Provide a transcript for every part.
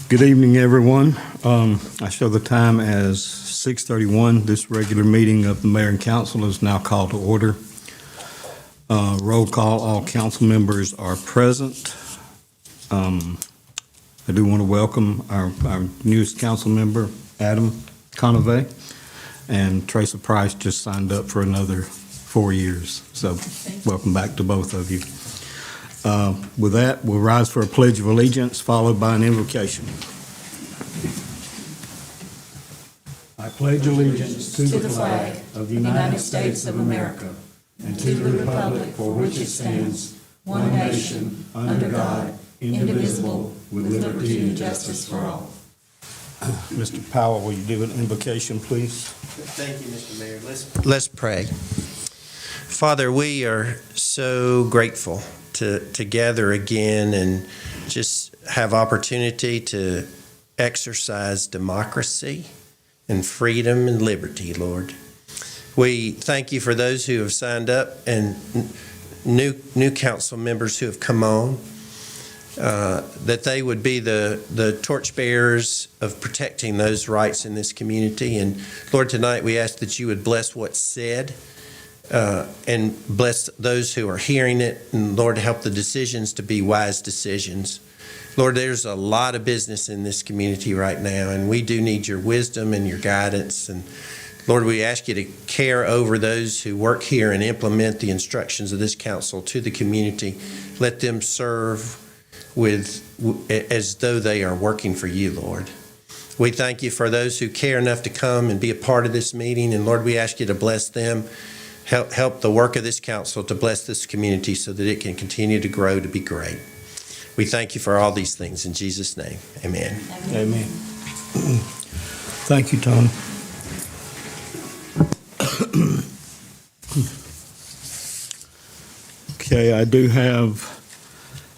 Good evening, everyone. I show the time as 6:31. This regular meeting of the mayor and council is now called to order. Roll call, all council members are present. I do want to welcome our newest council member, Adam Conaway, and Teresa Price just signed up for another 4 years. So welcome back to both of you. With that, we'll rise for a pledge of allegiance, followed by an invocation. I pledge allegiance to the flag of the United States of America and to the republic for which it stands, one nation, under God, indivisible, with liberty and justice for all. Mr. Powell, will you do an invocation, please? Thank you, Mr. Mayor. Let's pray. Father, we are so grateful to gather again and just have opportunity to exercise democracy and freedom and liberty, Lord. We thank you for those who have signed up and new council members who have come on, that they would be the torchbearers of protecting those rights in this community. And Lord, tonight we ask that you would bless what's said, and bless those who are hearing it, and Lord, help the decisions to be wise decisions. Lord, there's a lot of business in this community right now, and we do need your wisdom and your guidance. And Lord, we ask you to care over those who work here and implement the instructions of this council to the community. Let them serve as though they are working for you, Lord. We thank you for those who care enough to come and be a part of this meeting, and Lord, we ask you to bless them. Help the work of this council to bless this community so that it can continue to grow to be great. We thank you for all these things in Jesus' name. Amen. Amen. Thank you, Tony. Okay, I do have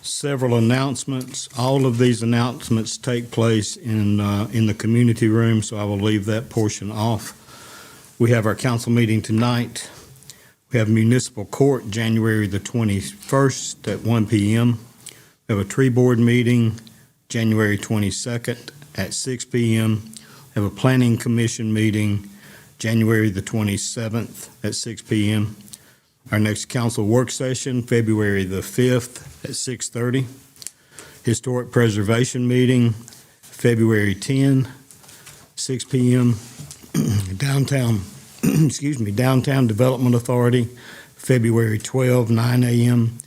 several announcements. All of these announcements take place in the community room, so I will leave that portion off. We have our council meeting tonight. We have municipal court January the 21st at 1 p.m. We have a tree board meeting January 22nd at 6 p.m. We have a planning commission meeting January the 27th at 6 p.m. Our next council work session February the 5th at 6:30. Historic preservation meeting February 10, 6 p.m. Downtown Downtown Development Authority, February 12, 9 a.m.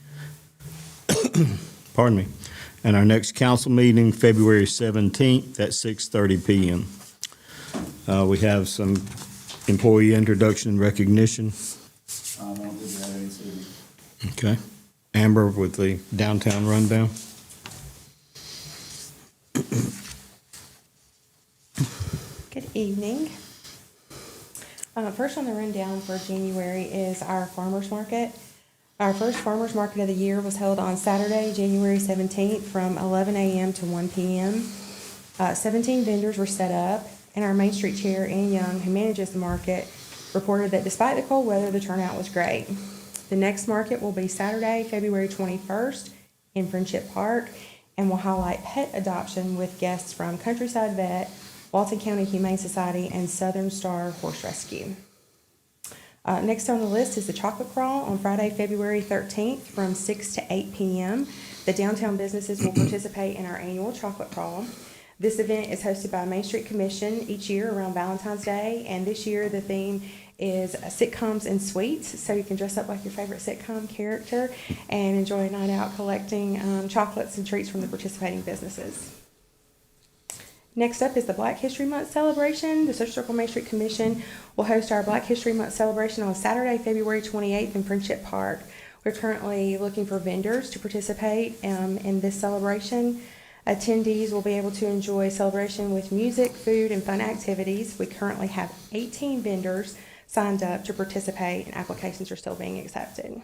Pardon me. And our next council meeting, February 17th at 6:30 p.m. We have some employee introduction and recognition. Okay. Amber with the downtown rundown. Good evening. First on the rundown for January is our farmers market. Our first farmers market of the year was held on Saturday, January 17th from 11 a.m. to 1 p.m. 17 vendors were set up, and our Main Street Chair, Ann Young, who manages the market, reported that despite the cold weather, the turnout was great. The next market will be Saturday, February 21st in Friendship Park, and will highlight pet adoption with guests from Countryside Vet, Walton County Humane Society, and Southern Star Horse Rescue. Next on the list is the Chocolate Crawl on Friday, February 13th from 6 to 8 p.m. The downtown businesses will participate in our annual Chocolate Crawl. This event is hosted by Main Street Commission each year around Valentine's Day, and this year the theme is sitcoms and sweets, so you can dress up like your favorite sitcom character and enjoy a night out collecting chocolates and treats from the participating businesses. Next up is the Black History Month celebration. The Social Circle Main Street Commission will host our Black History Month celebration on Saturday, February 28th in Friendship Park. We're currently looking for vendors to participate in this celebration. Attendees will be able to enjoy a celebration with music, food, and fun activities. We currently have 18 vendors signed up to participate, and applications are still being accepted.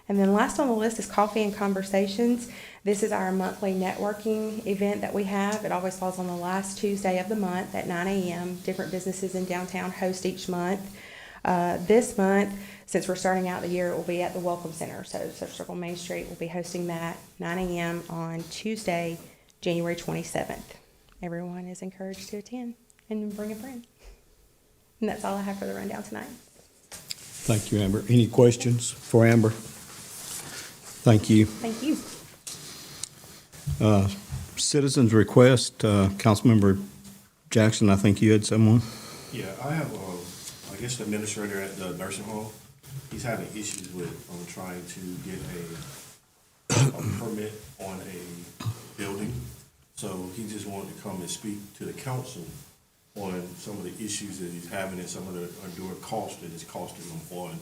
And then last on the list is Coffee and Conversations. This is our monthly networking event that we have. It always falls on the last Tuesday of the month at 9 a.m. Different businesses in downtown host each month. This month, since we're starting out the year, it will be at the Welcome Center. So Social Circle Main Street will be hosting that 9 a.m. on Tuesday, January 27th. Everyone is encouraged to attend and bring a friend. And that's all I have for the rundown tonight. Thank you, Amber. Any questions for Amber? Thank you. Thank you. Citizens request, Councilmember Jackson, I think you had someone. Yeah, I have, I guess the administrator at the nursing home, he's having issues with, trying to get a permit on a building. So he just wanted to come and speak to the council on some of the issues that he's having and some of the enduring cost that is costing him on,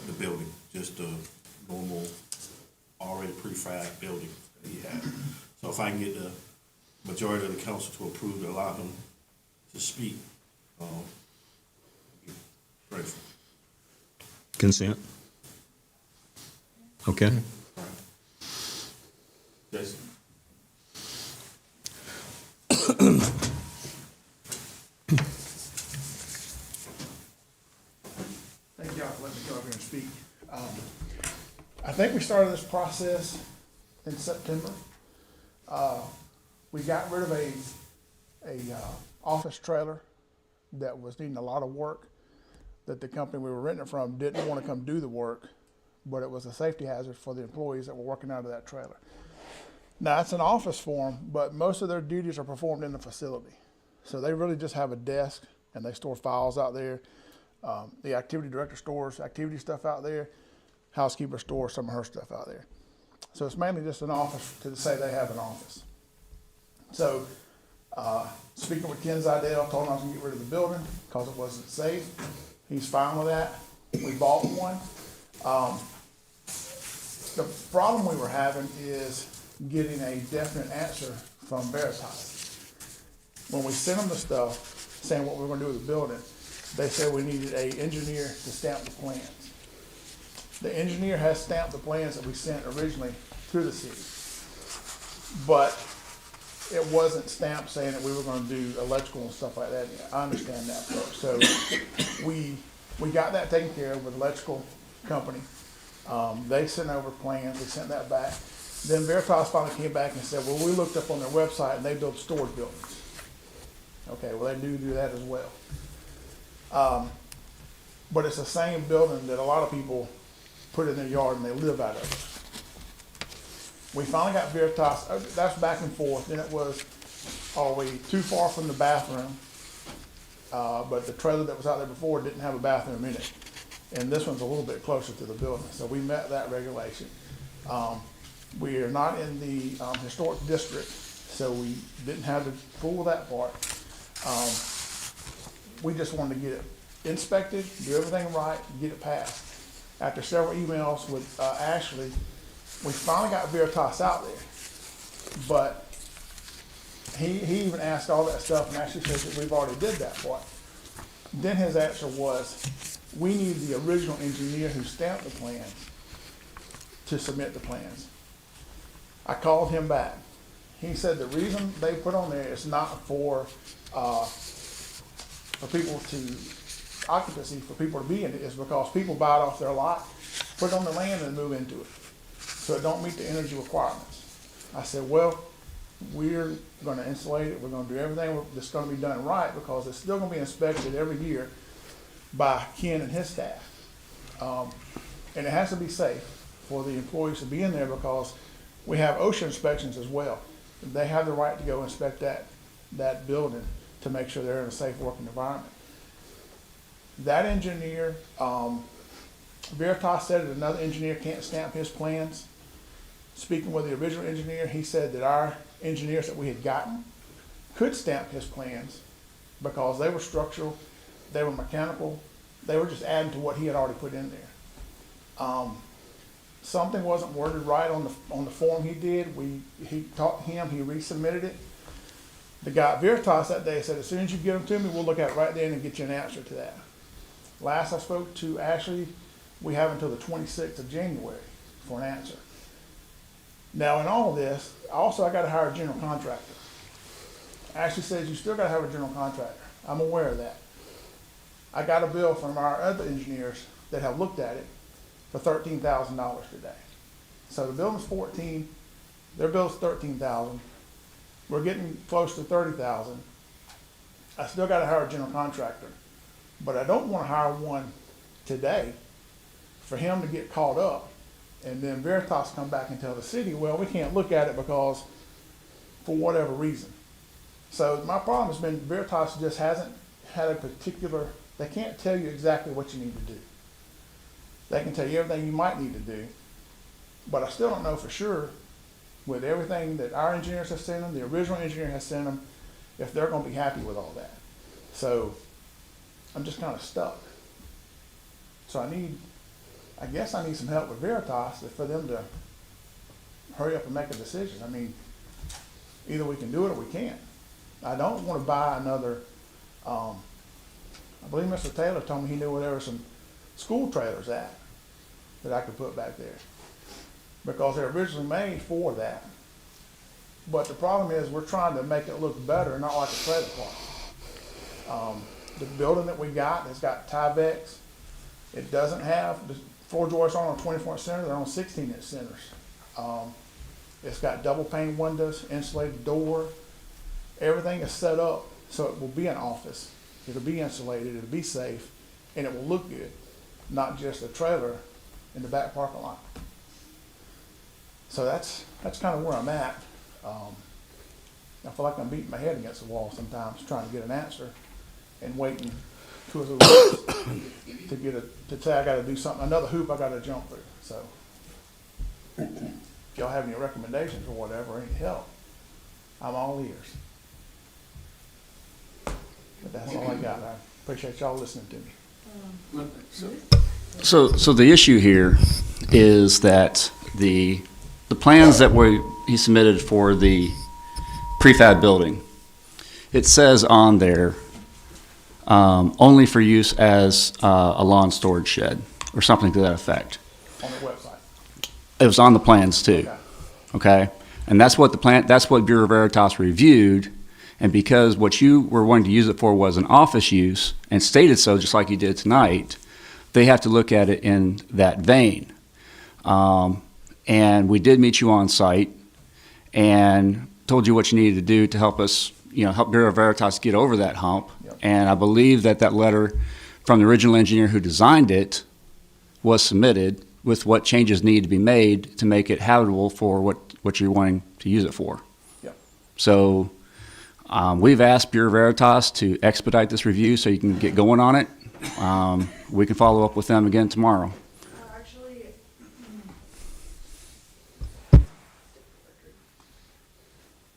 the building, just a normal, already prefab building that he had. So if I can get the majority of the council to approve to allow him to speak, grateful. Consent. Okay. All right. Jason? Thank y'all for letting me come up here and speak. I think we started this process in September. We got rid of a office trailer that was needing a lot of work, that the company we were renting it from didn't want to come do the work, but it was a safety hazard for the employees that were working out of that trailer. Now, it's an office for them, but most of their duties are performed in the facility. So they really just have a desk and they store files out there. The activity director stores activity stuff out there. Housekeeper stores some of her stuff out there. So it's mainly just an office to say they have an office. So speaking with Ken Zidell, told him I was gonna get rid of the building because it wasn't safe. He's fine with that. We bought one. The problem we were having is getting a definite answer from Veritas. When we sent them the stuff saying what we were gonna do with the building, they said we needed an engineer to stamp the plans. The engineer has stamped the plans that we sent originally to the city, but it wasn't stamped saying that we were gonna do electrical and stuff like that. I understand that part. So we got that taken care of with electrical company. They sent over plans, we sent that back. Then Veritas finally came back and said, well, we looked up on their website and they build storage buildings. Okay, well, they do that as well. But it's the same building that a lot of people put in their yard and they live out of it. We finally got Veritas, that's back and forth, then it was, are we too far from the bathroom? But the trailer that was out there before didn't have a bathroom in it. And this one's a little bit closer to the building, so we met that regulation. We are not in the historic district, so we didn't have to fool that part. We just wanted to get it inspected, do everything right, get it passed. After several emails with Ashley, we finally got Veritas out there. But he even asked all that stuff and Ashley said that we've already did that part. Then his answer was, we need the original engineer who stamped the plans to submit the plans. I called him back. He said the reason they put on there is not for people to, occupancy for people to be in it, is because people buy it off their lot, put it on the land and move into it. So it don't meet the energy requirements. I said, well, we're gonna insulate it, we're gonna do everything that's gonna be done right because it's still gonna be inspected every year by Ken and his staff. And it has to be safe for the employees to be in there because we have OSHA inspections as well. They have the right to go inspect that building to make sure they're in a safe working environment. That engineer, Veritas said that another engineer can't stamp his plans. Speaking with the original engineer, he said that our engineers that we had gotten could stamp his plans because they were structural, they were mechanical, they were just adding to what he had already put in there. Something wasn't worded right on the form he did. He talked to him, he resubmitted it. The guy at Veritas that day said, as soon as you get them to me, we'll look at it right then and get you an answer to that. Last I spoke to Ashley, we have until the 26th of January for an answer. Now in all of this, also I gotta hire a general contractor. Ashley says you still gotta have a general contractor. I'm aware of that. I got a bill from our other engineers that have looked at it for $13,000 today. So the bill was 14, their bill's 13,000. we're getting close to 30,000. I still gotta hire a general contractor, but I don't wanna hire one today for him to get caught up, and then Veritas come back and tell the city, well, we can't look at it because, for whatever reason. So my problem has been Veritas just hasn't had a particular, they can't tell you exactly what you need to do. They can tell you everything you might need to do, but I still don't know for sure with everything that our engineers have sent them, the original engineer has sent them, if they're gonna be happy with all that. So I'm just kinda stuck. So I guess I need some help with Veritas for them to hurry up and make a decision. I mean, either we can do it or we can't. I don't wanna buy another, I believe Mr. Taylor told me he knew where there were some school trailers at that I could put back there. Because they're originally made for that. But the problem is we're trying to make it look better, not like a trailer park. The building that we got has got Tyvek. It doesn't have, the floor joists aren't on 24-inch centers, they're on 16-inch centers. It's got double pane windows, insulated door. Everything is set up so it will be an office. It'll be insulated, it'll be safe, and it will look good, not just a trailer in the back parking lot. So that's kind of where I'm at. I feel like I'm beating my head against the wall sometimes, trying to get an answer and waiting 2 or 3 weeks to say I got to do something, another hoop I got to jump through. So, if y'all have any recommendations or whatever, any help, I'm all ears. But that's all I got. I appreciate y'all listening to me. So the issue here is that the plans that he submitted for the prefab building, it says on there, only for use as a lawn storage shed or something to that effect. On the website. It was on the plans too. Okay. And that's what Bureau Veritas reviewed. And because what you were wanting to use it for was an office use and stated so, just like you did tonight, they have to look at it in that vein. And we did meet you on site and told you what you needed to do to help us, help Bureau Veritas get over that hump. Yep. And I believe that letter from the original engineer who designed it was submitted with what changes need to be made to make it habitable for what you're wanting to use it for. Yep. So we've asked Bureau Veritas to expedite this review so you can get going on it. We can follow up with them again tomorrow. Actually,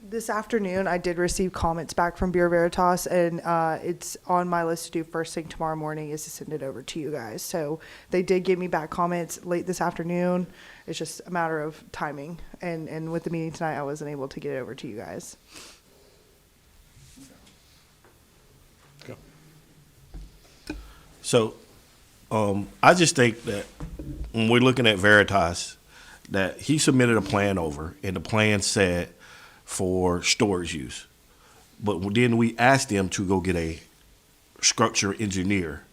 this afternoon I did receive comments back from Bureau Veritas, and it's on my list to do first thing tomorrow morning is to send it over to you guys. So they did give me back comments late this afternoon. It's just a matter of timing, and with the meeting tonight, I wasn't able to get it over to you guys. So, I just think that when we're looking at Veritas, that he submitted a plan over, and the plan said for storage use. But then we asked them to go get a structure engineer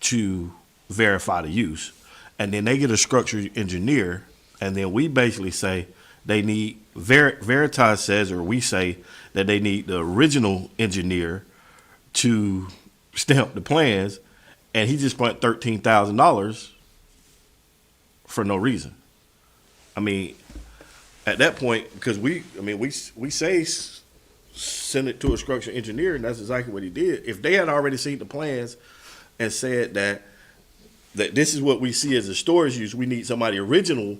to verify the use. And then they get a structure engineer, and then we basically say they need, Veritas says, or we say that they need the original engineer to stamp the plans, and he just spent $13,000 for no reason. I mean, at that point, because we say send it to a structural engineer, and that's exactly what he did. If they had already seen the plans and said that this is what we see as a storage use, we need somebody original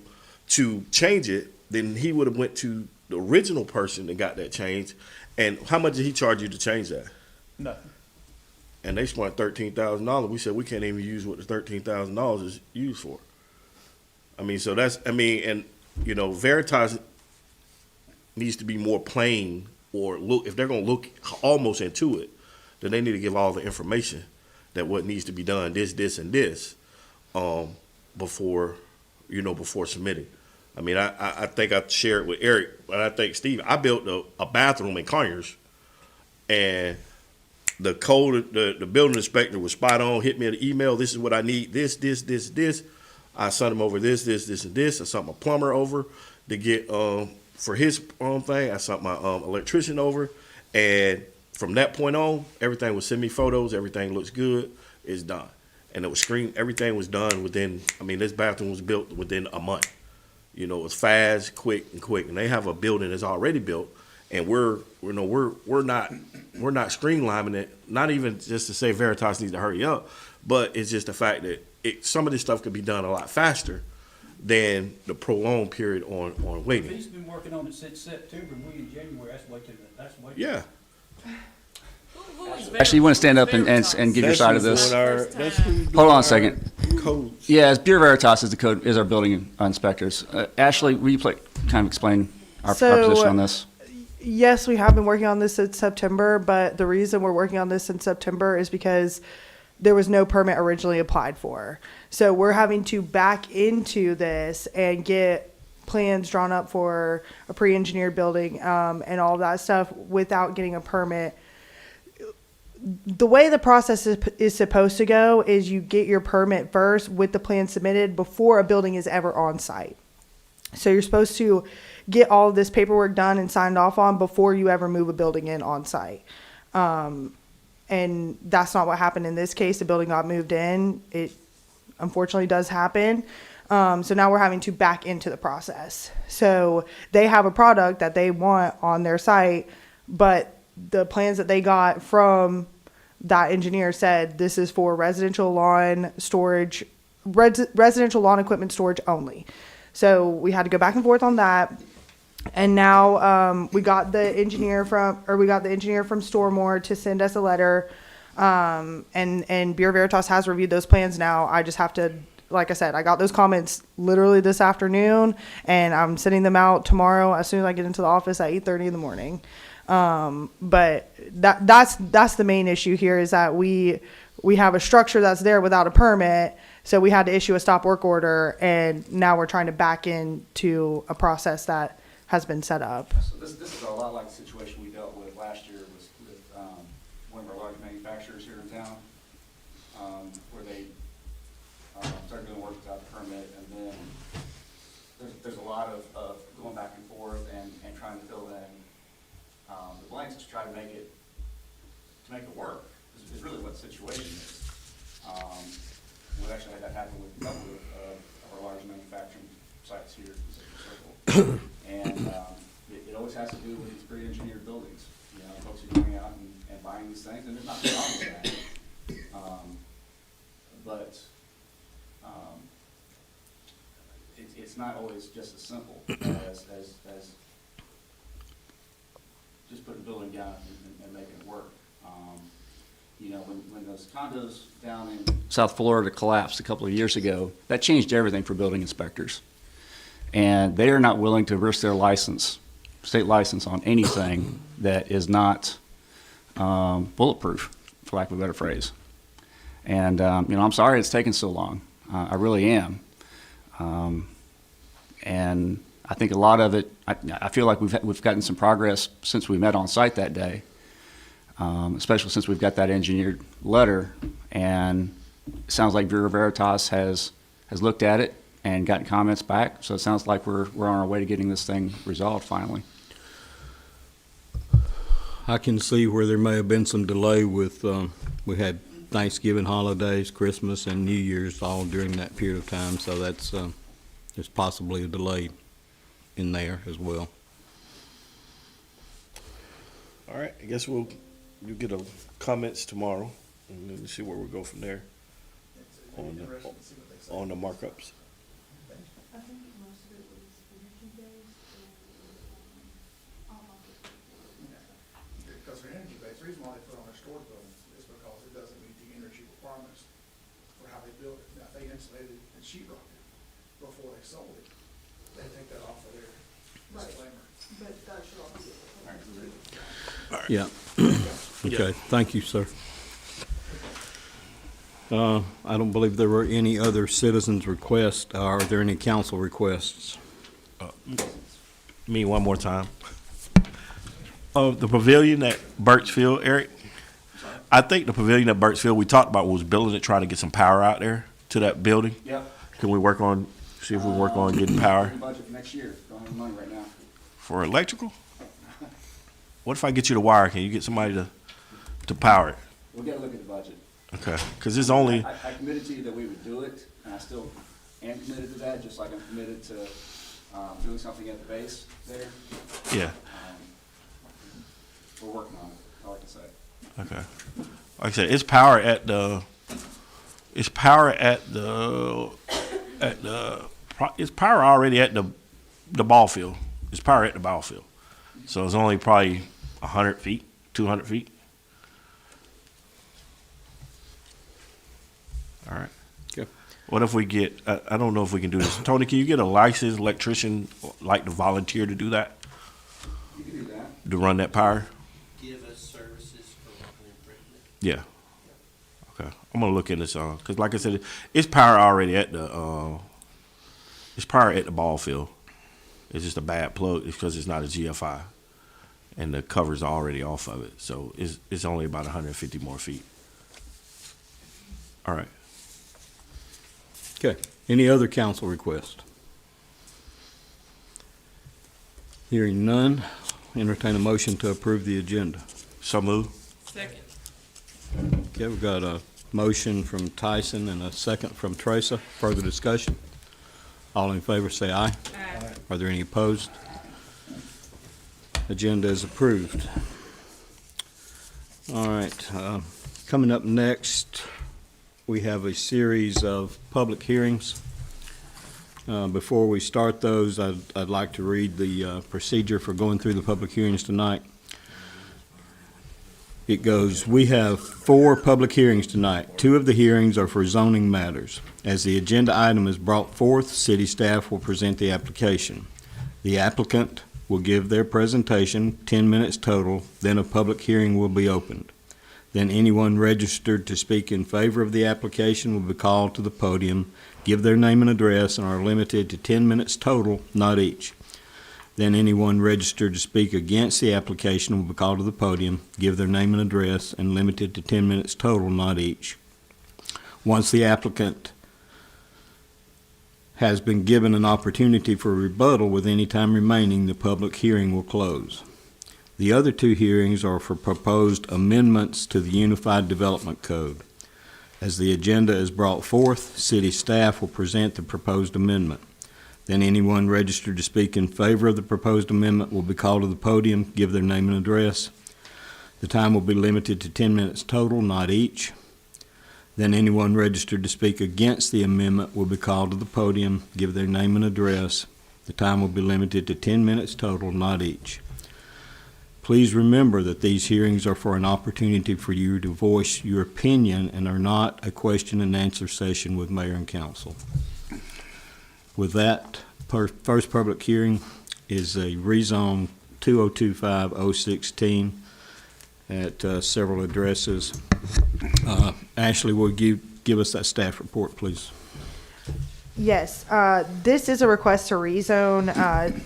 to change it, then he would have went to the original person and got that changed. And how much did he charge you to change that? Nothing. And they spent $13,000. We said we can't even use what the $13,000 is used for. I mean, so that's, and Veritas needs to be more plain, or look, if they're going to look almost into it, then they need to give all the information that what needs to be done, this, and this, before submitting. I mean, I think I shared with Eric, but I think Steve, I built a bathroom in Conyers, and the code, the building inspector was spot on, hit me an email, this is what I need, this. I sent him over this, and this. I sent my plumber over to get for his thing, I sent my electrician over, and from that point on, everything was send me photos. Everything looks good. It's done, and it was screened. Everything was done within. I mean, this bathroom was built within a month. You know, it was fast, quick, and they have a building that's already built, and we're not streamlining it. Not even just to say Veritas needs to hurry up, but it's just the fact that some of this stuff could be done a lot faster than the prolonged period on If waiting. he's been working on it since September, and we in January, that's way. Yeah. Actually, you want to stand up and give your side of this? Hold on a second. Codes. Yeah, as Bureau Veritas is our building inspectors. Ashley, will you kind of explain our position on this? Yes, we have been working on this since September, but the reason we're working on this in September is because there was no permit originally applied for. So we're having to back into this and get plans drawn up for a pre-engineered building and all of that stuff without getting a permit. The way the process is supposed to go is you get your permit first with the plan submitted before a building is ever on site. So you're supposed to get all of this paperwork done and signed off on before you ever move a building in on site. And that's not what happened in this case. The building got moved in. It unfortunately does happen. So now we're having to back into the process. So they have a product that they want on their site, but the plans that they got from that engineer said this is for residential lawn storage, residential lawn equipment storage only. So we had to go back and forth on that. And now we got the engineer from Stormore to send us a letter. And Bureau Veritas has reviewed those plans now. I just have to, like I said, I got those comments literally this afternoon, and I'm sending them out tomorrow as soon as I get into the office at 8:30 in the morning. But that's the main issue here is that we have a structure that's there without a permit. So we had to issue a stop work order, and now we're trying to back into a process that has been set up. So this is a lot like the situation we dealt with last year with one of our large manufacturers here in town, where they started doing work without a permit, and then there's a lot of going back and forth and trying to fill in the blanks to try to make it work. Is really what the situation is. We actually had that happen with a couple of our large manufacturing sites here in Central Circle. And it always has to do with these pre-engineered buildings. You know, folks are going out and buying these things, and there's nothing wrong with that. But it's not always just as simple as just putting a building down and making it work. You know, when those condos down in South Florida collapsed a couple of years ago, that changed everything for building inspectors. And they are not willing to risk their state license on anything that is not bulletproof, for lack of a better phrase. And, you know, I'm sorry it's taken so long. I really am. And I think a lot of it, I feel like we've gotten some progress since we met on site that day, especially since we've got that engineered letter. And it sounds like Bureau Veritas has looked at it and gotten comments back. So it sounds like we're on our way to getting this thing resolved finally. I can see where there may have been some delay with, we had Thanksgiving holidays, Christmas, and New Year's all during that period of time, so that's, there's possibly a delay in there as well. All right, I guess you get comments tomorrow, and then see where we go from there on the markups. Because they're energy based, the reason why they put on their storage buildings is because it doesn't meet the energy requirements for how they build it. Now, if they insulated and sheet rocked it before they sold it, they take that off of their disclaimer. But that should all be. Yeah. Okay, thank you, sir. I don't believe there were any other citizens' requests. Are there any council requests? Me one more time. The pavilion at Birchfield, Eric. I think the pavilion at Birchfield, we talked about was building it, trying to get some power out there to that building. Yep. Can we see if we work on getting power? Budget for next year, don't have money right now. For electrical? What if I get you the wire? Can you get somebody to power it? We'll get a look at the budget. Okay, because it's only, I committed to you that we would do it, and I still am committed to that, just like I'm committed to doing something at the base there. yeah, We're working on it, all I can say. okay. Like I said, it's power at the, it's power already at the ball field. It's power at the ball field. So it's only probably 100 feet, 200 feet. All right. Okay. What if we get, I don't know if we can do this. Tony, can you get a licensed electrician, like to volunteer to do that, You can do that. to run that power? Give us services for an improvement. Yeah. Okay. I'm gonna look into this, cause like I said, it's power already at the, it's power at the ball field. It's just a bad plug. It's because it's not a GFI, and the cover's already off of it. So it's only about 150 more feet. All right. Okay. Any other council requests? Hearing none, entertain a motion to approve the agenda. So move. Second. Okay, we've got a motion from Tyson and a second from Teresa. Further discussion? All in favor, say aye. Aye. Are there any opposed? Agenda is approved. All right, coming up next, we have a series of public hearings. Before we start those, I'd like to read the procedure for going through the public hearings tonight. It goes, we have 4 public hearings tonight. 2 of the hearings are for zoning matters. As the agenda item is brought forth, city staff will present the application. The applicant will give their presentation, 10 minutes total, then a public hearing will be opened. Then anyone registered to speak in favor of the application will be called to the podium, give their name and address, and are limited to 10 minutes total, not each. Then anyone registered to speak against the application will be called to the podium, give their name and address, and limited to 10 minutes total, not each. Once the applicant has been given an opportunity for rebuttal with any time remaining, the public hearing will close. The other 2 hearings are for proposed amendments to the Unified Development Code. As the agenda is brought forth, city staff will present the proposed amendment. Then anyone registered to speak in favor of the proposed amendment will be called to the podium, give their name and address. The time will be limited to 10 minutes total, not each. Then anyone registered to speak against the amendment will be called to the podium, give their name and address. The time will be limited to 10 minutes total, not each. Please remember that these hearings are for an opportunity for you to voice your opinion and are not a question and answer session with mayor and council. With that, first public hearing is a rezone 2025-016 at several addresses. Ashley, will you give us that staff report, please? Yes, this is a request to rezone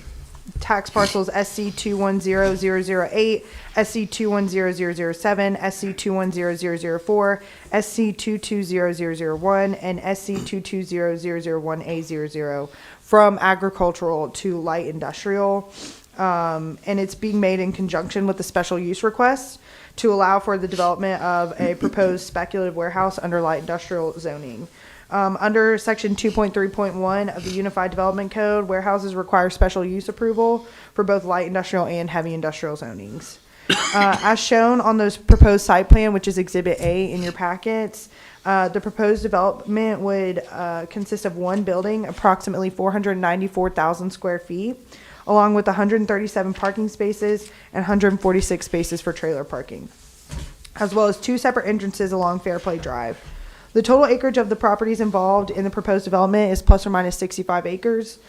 tax parcels SC 2100008, SC 2100007, SC 2100004, SC 220001, and SC 220001A00 from agricultural to light industrial. And it's being made in conjunction with the special use request to allow for the development of a proposed speculative warehouse under light industrial zoning. Under section 2.3.1 of the Unified Development Code, warehouses require special use approval for both light industrial and heavy industrial zonings. As shown on those proposed site plan, which is Exhibit A in your packets, the proposed development would consist of one building, approximately 494,000 square feet, along with 137 parking spaces and 146 spaces for trailer parking, as well as 2 separate entrances along Fairplay Drive. The total acreage of the properties involved in the proposed development is plus or minus 65 acres.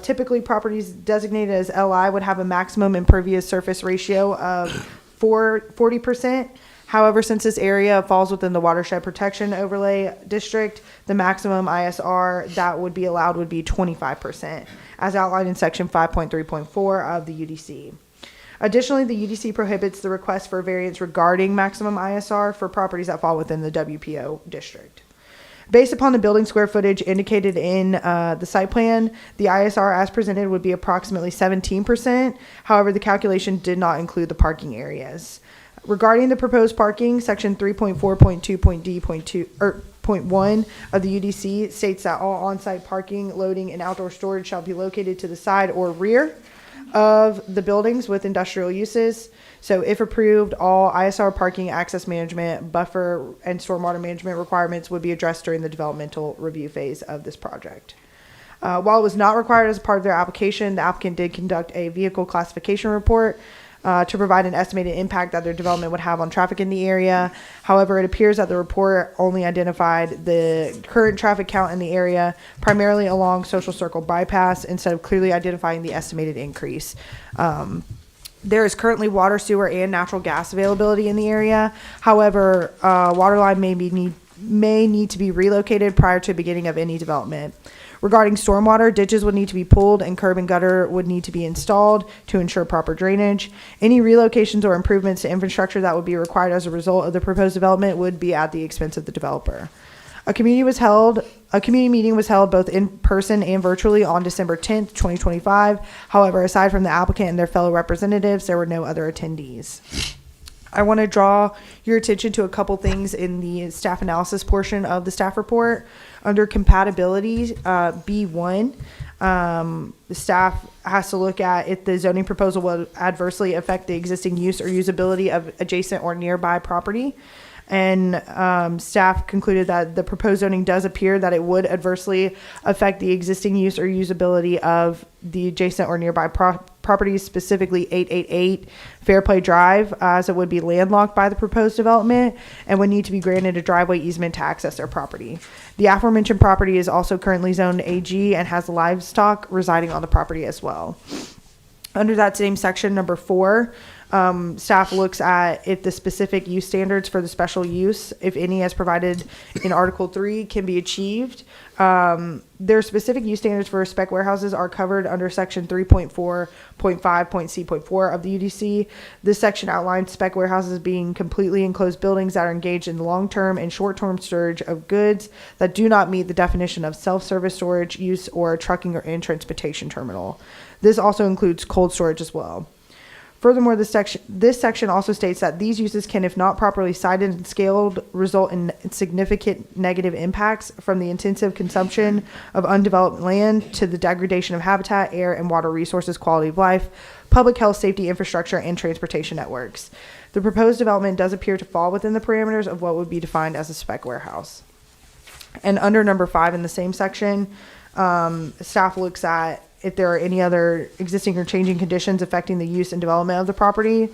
Typically, properties designated as LI would have a maximum impervious surface ratio of 40%. However, since this area falls within the Watershed Protection Overlay District, the maximum ISR that would be allowed would be 25%, as outlined in section 5.3.4 of the UDC. Additionally, the UDC prohibits the request for variance regarding maximum ISR for properties that fall within the WPO district. Based upon the building square footage indicated in the site plan, the ISR as presented would be approximately 17%. However, the calculation did not include the parking areas. Regarding the proposed parking, section 3.4.2.d.2 of the UDC states that all on-site parking, loading, and outdoor storage shall be located to the side or rear of the buildings with industrial uses. So if approved, all ISR parking, access management, buffer, and stormwater management requirements would be addressed during the developmental review phase of this project. While it was not required as part of their application, the applicant did conduct a vehicle classification report to provide an estimated impact that their development would have on traffic in the area. However, it appears that the report only identified the current traffic count in the area, primarily along Social Circle bypass, instead of clearly identifying the estimated increase. There is currently water, sewer, and natural gas availability in the area. However, water line may need to be relocated prior to beginning of any development. Regarding stormwater, ditches would need to be pulled and curb and gutter would need to be installed to ensure proper drainage. Any relocations or improvements to infrastructure that would be required as a result of the proposed development would be at the expense of the developer. A community meeting was held both in person and virtually on December 10th, 2025. However, aside from the applicant and their fellow representatives, there were no other attendees. I want to draw your attention to a couple things in the staff analysis portion of the staff report. Under compatibility, B1, the staff has to look at if the zoning proposal will adversely affect the existing use or usability of adjacent or nearby property. And staff concluded that the proposed zoning does appear that it would adversely affect the existing use or usability of the adjacent or nearby properties, specifically 888 Fairplay Drive, as it would be landlocked by the proposed development and would need to be granted a driveway easement to access their property. The aforementioned property is also currently zoned AG and has livestock residing on the property as well. Under that same section, number 4, staff looks at if the specific use standards for the special use, if any as provided in Article 3, can be achieved. Their specific use standards for spec warehouses are covered under Section 3.4.5.c.4 of the UDC. This section outlines spec warehouses being completely enclosed buildings that are engaged in long-term and short-term storage of goods that do not meet the definition of self-service storage use or trucking or transportation terminal. This also includes cold storage as well. Furthermore, this section also states that these uses can, if not properly sited and scaled, result in significant negative impacts from the intensive consumption of undeveloped land to the degradation of habitat, air, and water resources, quality of life, public health, safety, infrastructure, and transportation networks. The proposed development does appear to fall within the parameters of what would be defined as a spec warehouse. And under number 5 in the same section, staff looks at if there are any other existing or changing conditions affecting the use and development of the property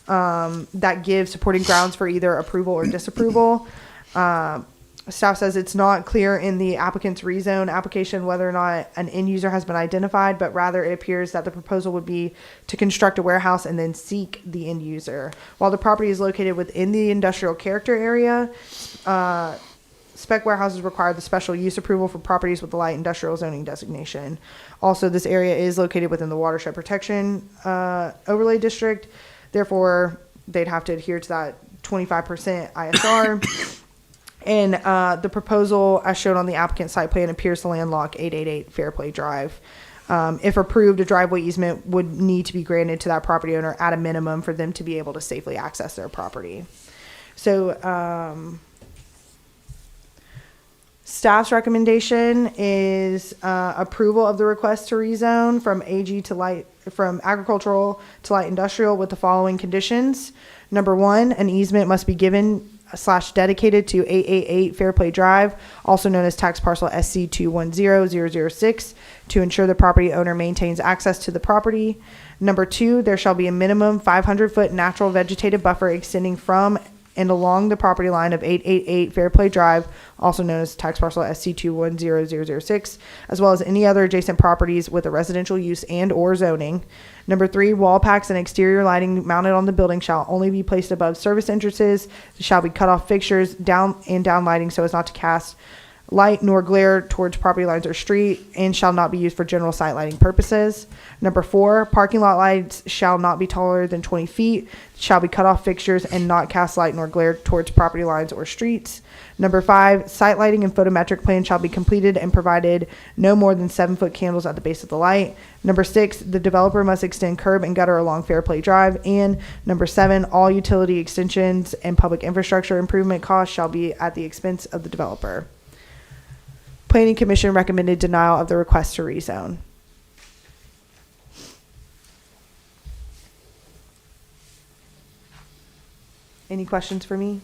that give supporting grounds for either approval or disapproval. Staff says it's not clear in the applicant's rezone application whether or not an end user has been identified, but rather it appears that the proposal would be to construct a warehouse and then seek the end user. While the property is located within the industrial character area, spec warehouses require the special use approval for properties with the light industrial zoning designation. Also, this area is located within the watershed protection overlay district. Therefore, they'd have to adhere to that 25% ISR. And the proposal, as shown on the applicant site plan, appears to landlock 888 Fairplay Drive. If approved, a driveway easement would need to be granted to that property owner at a minimum for them to be able to safely access their property. So, staff's recommendation is approval of the request to rezone from AG to light, from agricultural to light industrial with the following conditions. Number 1, an easement must be given / dedicated to 888 Fairplay Drive, also known as tax parcel SC 210-006, to ensure the property owner maintains access to the property. Number 2, there shall be a minimum 500-foot natural vegetative buffer extending from and along the property line of 888 Fairplay Drive, also known as tax parcel SC 210-006, as well as any other adjacent properties with a residential use and or zoning. Number 3, wall packs and exterior lighting mounted on the building shall only be placed above service entrances. There shall be cut-off fixtures down lighting so as not to cast light nor glare towards property lines or street, and shall not be used for general sight lighting purposes. Number 4, parking lot lights shall not be taller than 20 feet, shall be cut off fixtures and not cast light nor glare towards property lines or streets. Number 5, site lighting and photometric plan shall be completed and provided no more than 7-foot candles at the base of the light. Number 6, the developer must extend curb and gutter along Fairplay Drive. And number 7, all utility extensions and public infrastructure improvement costs shall be at the expense of the developer. Planning Commission recommended denial of the request to rezone. Any questions for me?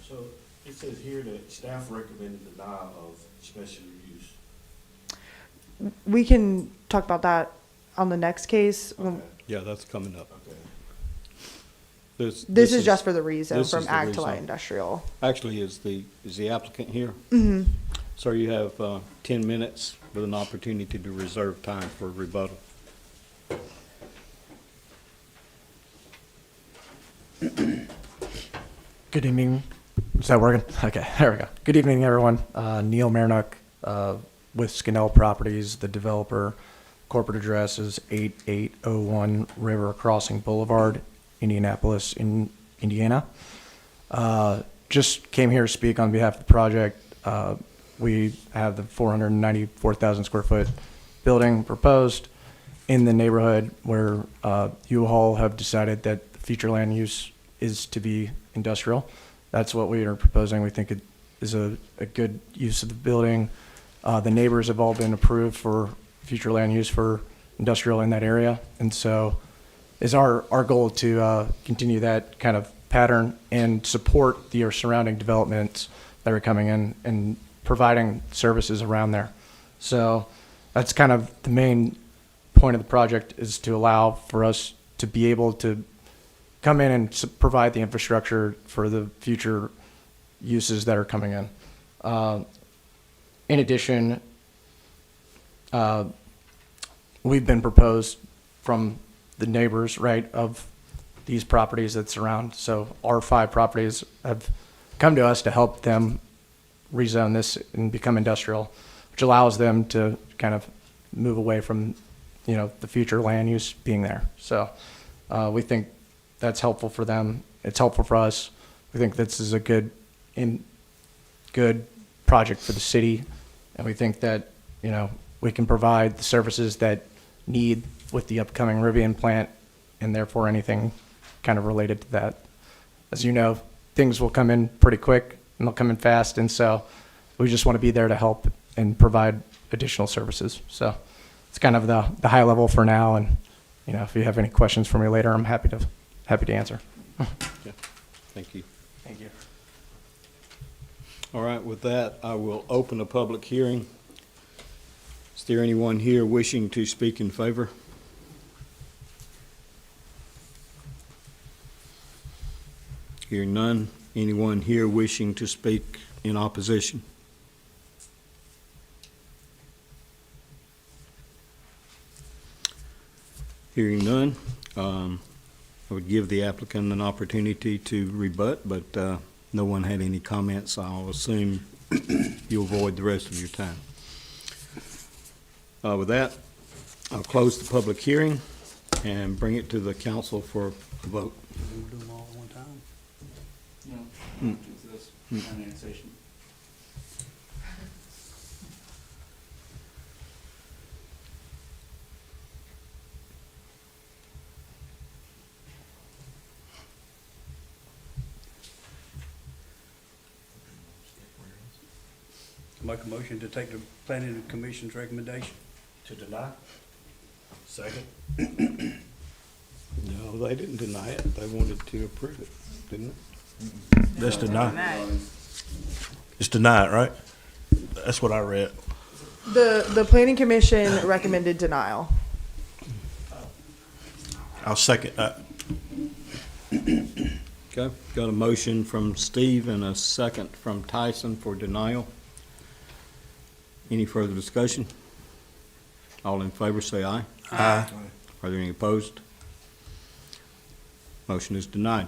So it says here that staff recommended denial of special use. We can talk about that on the next case. Okay, Yeah, that's coming up. okay. This is just for the rezone this from is the ag to rezone. light industrial. Actually, is the applicant here? Mm-hmm. Sir, you have 10 minutes with an opportunity to reserve time for rebuttal. Good evening. Is that working? Okay, there we go. Good evening, everyone. Neil Marinook with Scannell Properties, the developer. Corporate address is 8801 River Crossing Boulevard, Indianapolis, Indiana. Just came here to speak on behalf of the project. We have the 494,000 square foot building proposed in the neighborhood where U-Haul have decided that the future land use is to be industrial. That's what we are proposing. We think it is a good use of the building. The neighbors have all been approved for future land use for industrial in that area. And so is our goal to continue that kind of pattern and support the surrounding developments that are coming in and providing services around there. So that's kind of the main point of the project, is to allow for us to be able to come in and provide the infrastructure for the future uses that are coming in. In addition, we've been proposed from the neighbors, right, of these properties that surround. So our 5 properties have come to us to help them rezone this and become industrial, which allows them to kind of move away from, the future land use being there. So we think that's helpful for them. It's helpful for us. We think this is a good project for the city, and we think that we can provide the services that need with the upcoming Rivian plant, and therefore anything kind of related to that. As you know, things will come in pretty quick and they'll come in fast, and so we just want to be there to help and provide additional services. So it's kind of the high level for now, and if you have any questions for me later, I'm happy to answer. Yeah. Thank you. Thank you. All right, with that, I will open a public hearing. Is there anyone here wishing to speak in favor? Hearing none. Anyone here wishing to speak in opposition? Hearing none, I would give the applicant an opportunity to rebut, but no one had any comments, so I'll assume you'll avoid the rest of your time. With that, I'll close the public hearing and bring it to the council for a vote. We'll do them all at one time. No, it's this annexation. Make a motion to take the planning commission's recommendation. To deny? Second? No, they didn't deny it. They wanted to approve it, didn't they? That's deny. It's denied, right? That's what I read. The Planning Commission recommended denial. I'll second that. Okay, got a motion from Steve and a second from Tyson for denial. Any further discussion? All in favor, say aye. Aye. Are there any opposed? Motion is denied.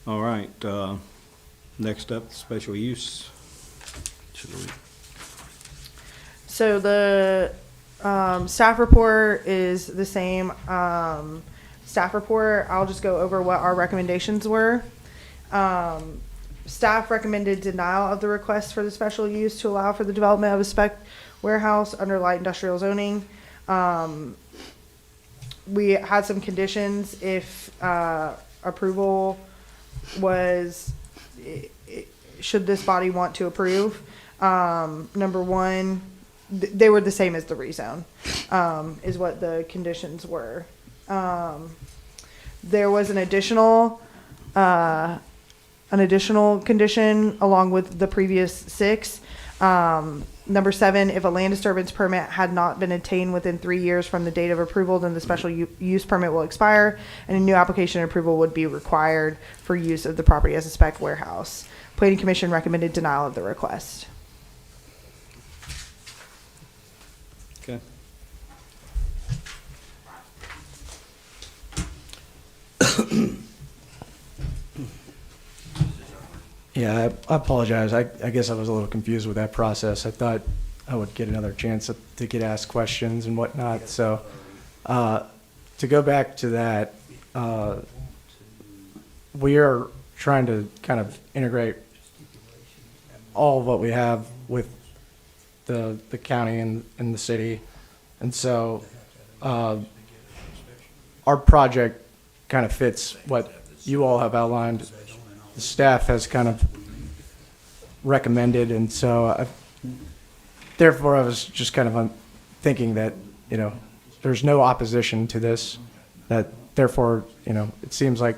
All right, Next up, special use. So the staff report is the same staff report. I'll just go over what our recommendations were. Staff recommended denial of the request for the special use to allow for the development of a spec warehouse under light industrial zoning. We had some conditions if approval was, should this body want to approve. Number one, they were the same as the rezone, is what the conditions were. There was an additional condition along with the previous 6. Number 7, if a land disturbance permit had not been obtained within 3 years from the date of approval, then the special use permit will expire and a new application approval would be required for use of the property as a spec warehouse. Planning Commission recommended denial of the request. Okay. Yeah, I apologize. I guess I was a little confused with that process. I thought I would get another chance to get asked questions and whatnot. So to go back to that, we are trying to kind of integrate all of what we have with the county and the city. And so our project kind of fits what you all have outlined. The staff has kind of recommended, and so therefore I was just kind of thinking that, you know, there's no opposition to this, that therefore, you know, it seems like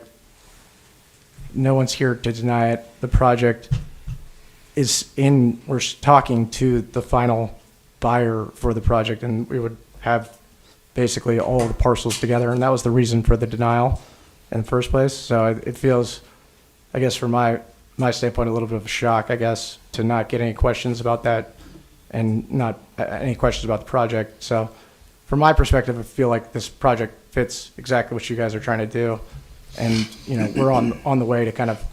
no one's here to deny it. The project is in, we're talking to the final buyer for the project, and we would have basically all the parcels together, and that was the reason for the denial in the first place. So it feels, I guess from my standpoint, a little bit of a shock, I guess, to not get any questions about that and not any questions about the project. So from my perspective, I feel like this project fits exactly what you guys are trying to do. And, you know, we're on the way to kind of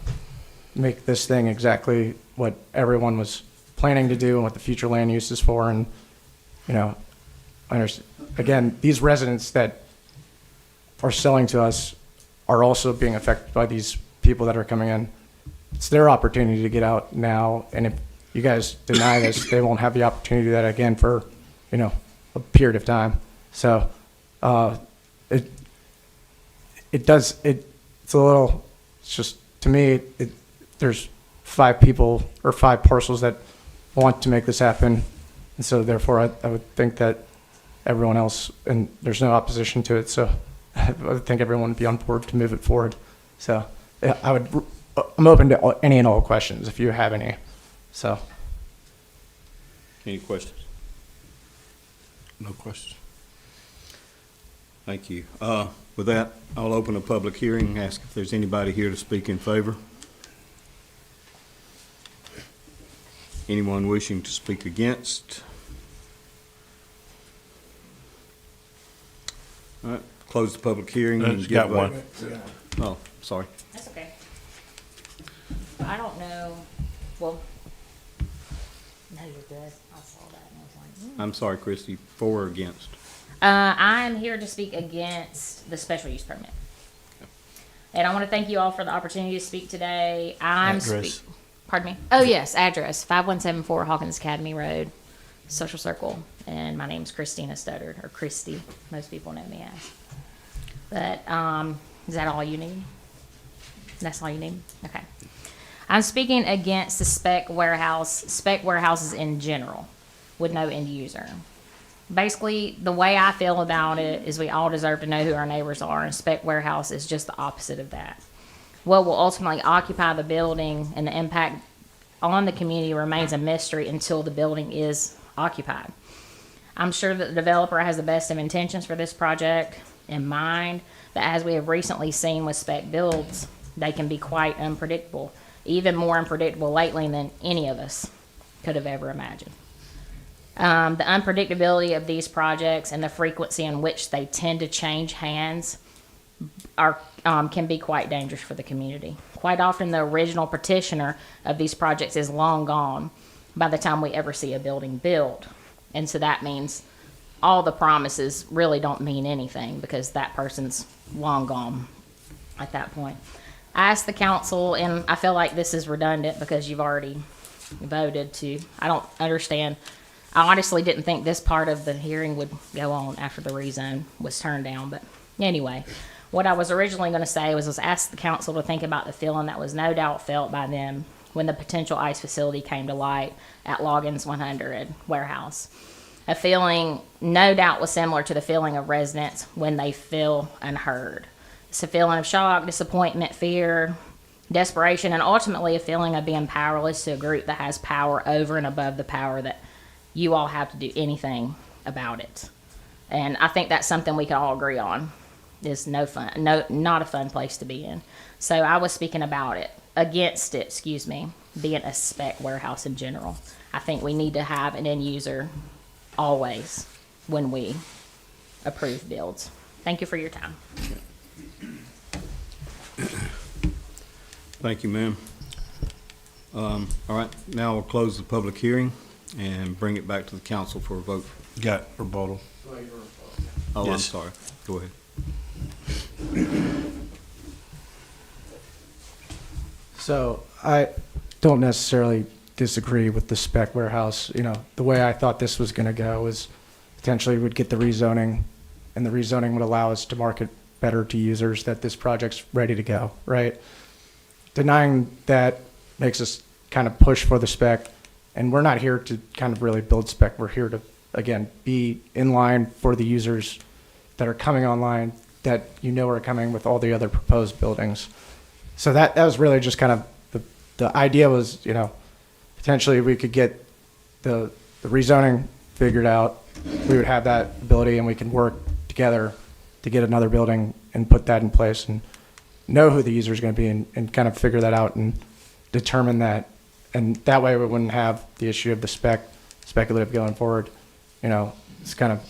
make this thing exactly what everyone was planning to do and what the future land use is for. And, you know, I understand, again, these residents that are selling to us are also being affected by these people that are coming in. It's their opportunity to get out now, and if you guys deny this, they won't have the opportunity to do that again for, you know, a period of time. So it's a little, it's just, to me, there's 5 people or 5 parcels that want to make this happen, and so therefore I would think that everyone else, and there's no opposition to it, so I would think everyone would be on board to move it forward. So yeah, I'm open to any and all questions if you have any. So. Any questions? No questions. Thank you. With that, I'll open a public hearing, ask if there's anybody here to speak in favor. Anyone wishing to speak against? All right, close the public hearing. and Just give got one. Oh, sorry. That's okay. I don't know, well, no, you're good. I saw that and I was like, I'm sorry, Christie, for or against? I'm here to speak against the special use permit. And I want to thank you all for the opportunity to speak today. Address. Pardon me? Oh, yes, address, 5174 Hawkins Academy Road, Social Circle. And my name's Christina Studdard, or Christy, most people know me as. But, is that all you need? That's all you need? Okay. I'm speaking against the spec warehouses in general, with no end user. Basically, the way I feel about it is we all deserve to know who our neighbors are, and spec warehouse is just the opposite of that. What will ultimately occupy the building and the impact on the community remains a mystery until the building is occupied. I'm sure that the developer has the best of intentions for this project in mind, but as we have recently seen with spec builds, they can be quite unpredictable, even more unpredictable lately than any of us could have ever imagined. The unpredictability of these projects and the frequency in which they tend to change hands can be quite dangerous for the community. Quite often, the original petitioner of these projects is long gone by the time we ever see a building built. And so that means all the promises really don't mean anything because that person's long gone at that point. I asked the council, and I feel like this is redundant because you've already voted to. I don't understand. I honestly didn't think this part of the hearing would go on after the rezone was turned down. But anyway, what I was originally going to say was ask the council to think about the feeling that was no doubt felt by them when the potential ICE facility came to light at Loggins 100 warehouse. A feeling no doubt was similar to the feeling of residents when they feel unheard. It's a feeling of shock, disappointment, fear, desperation, and ultimately a feeling of being powerless to a group that has power over and above the power that you all have to do anything about it. And I think that's something we can all agree on. Is not a fun place to be in. So I was speaking about it, against it, being a spec warehouse in general. I think we need to have an end user always when we approve builds. Thank you for your time. Thank you, ma'am. All right, now we'll close the public hearing and bring it back to the council for a vote. Got rebuttal. Oh, I'm Yes. sorry. Go ahead. So I don't necessarily disagree with the spec warehouse. You know, the way I thought this was going to go was potentially we'd get the rezoning, and the rezoning would allow us to market better to users that this project's ready to go, right? Denying that makes us kind of push for the spec, and we're not here to kind of really build spec. We're here to, again, be in line for the users that are coming online that you know are coming with all the other proposed buildings. So that was really just kind of the idea was, you know, potentially we could get the rezoning figured out. We would have that ability and we can work together to get another building and put that in place and know who the user is going to be and kind of figure that out and determine that. And that way we wouldn't have the issue of the speculative going forward. You know, it's kind of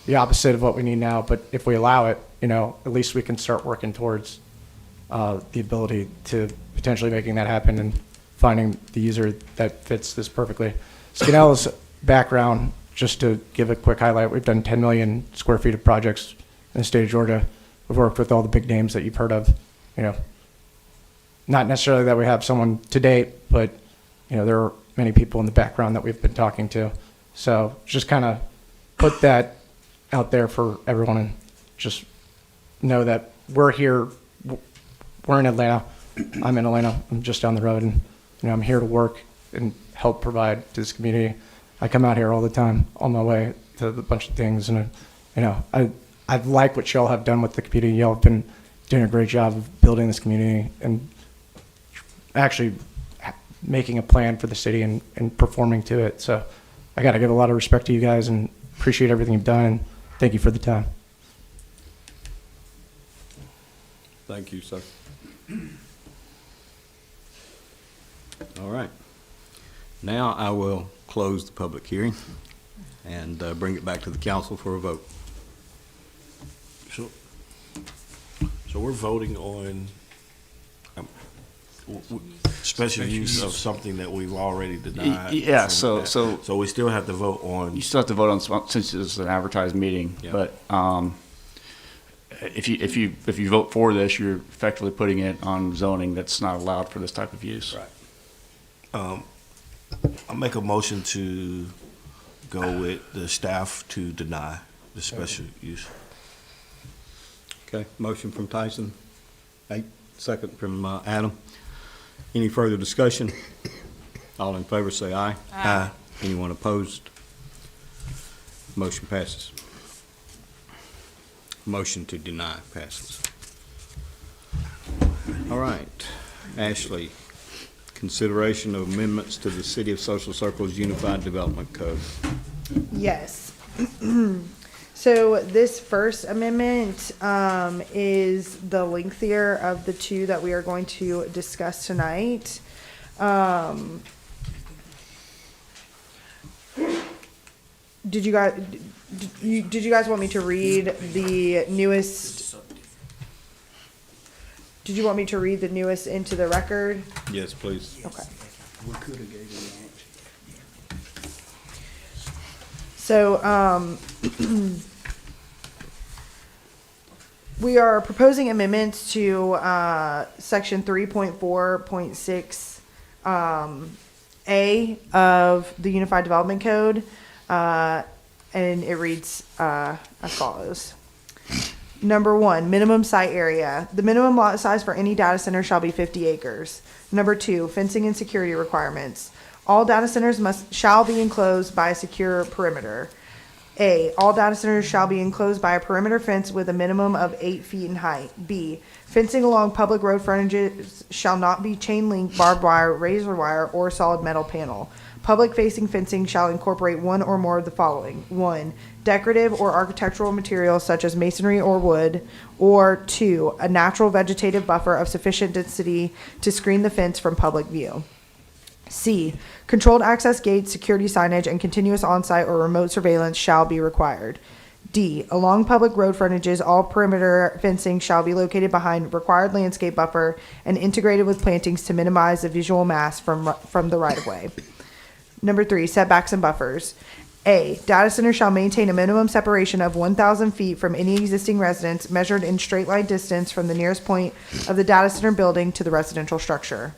the opposite of what we need now, but if we allow it, you know, at least we can start working towards the ability to potentially making that happen and finding the user that fits this perfectly. Skinell's background, just to give a quick highlight, we've done 10 million square feet of projects in the state of Georgia. We've worked with all the big names that you've heard of, you know, not necessarily that we have someone to date, but, you know, there are many people in the background that we've been talking to. So just kind of put that out there for everyone and just know that we're here. We're in Atlanta. I'm in Atlanta. I'm just down the road, and you know I'm here to work and help provide to this community. I come out here all the time on my way to a bunch of things, and you know I like what y'all have done with the community. Y'all have been doing a great job of building this community and actually making a plan for the city and performing to it. So I got to give a lot of respect to you guys and appreciate everything you've done. And thank you for the time. Thank you, sir. All right. Now I will close the public hearing and bring it back to the council for a vote. So we're voting on special use of something that we've already denied. Yeah, from so that. So we still have to vote on. you still have to vote on, since it's an advertised meeting, Yeah. but if you vote for this, you're effectively putting it on zoning that's not allowed for this type of use. Right. I'll make a motion to go with the staff to deny the special use. Okay, motion from Tyson, second from Adam. Any further discussion? All in favor say aye. Aye. Anyone opposed? Motion passes. Motion to deny passes. All right, Ashley, consideration of amendments to the City of Social Circles Unified Development Code. Yes. So this first amendment is the lengthier of the two that we are going to discuss tonight. Did you guys want me to read the newest? Did you want me to read the newest into the record? Yes, please. Okay. We could have gave him an So, we are proposing amendments to, section 3.4.6, A of the Unified Development Code. And it reads, as follows. Number 1, minimum site area. The minimum lot size for any data center shall be 50 acres. Number 2, fencing and security requirements. All data centers shall be enclosed by a secure perimeter. A, all data centers shall be enclosed by a perimeter fence with a minimum of 8 feet in height. B, fencing along public road frontages shall not be chain link, barbed wire, razor wire, or solid metal panel. Public facing fencing shall incorporate one or more of the following. 1, decorative or architectural materials such as masonry or wood. Or 2, a natural vegetative buffer of sufficient density to screen the fence from public view. C, controlled access gates, security signage, and continuous on-site or remote surveillance shall be required. D, along public road frontages, all perimeter fencing shall be located behind required landscape buffer and integrated with plantings to minimize the visual mass from the right-of-way. Number 3, setbacks and buffers. A, data center shall maintain a minimum separation of 1,000 feet from any existing residence measured in straight line distance from the nearest point of the data center building to the residential structure.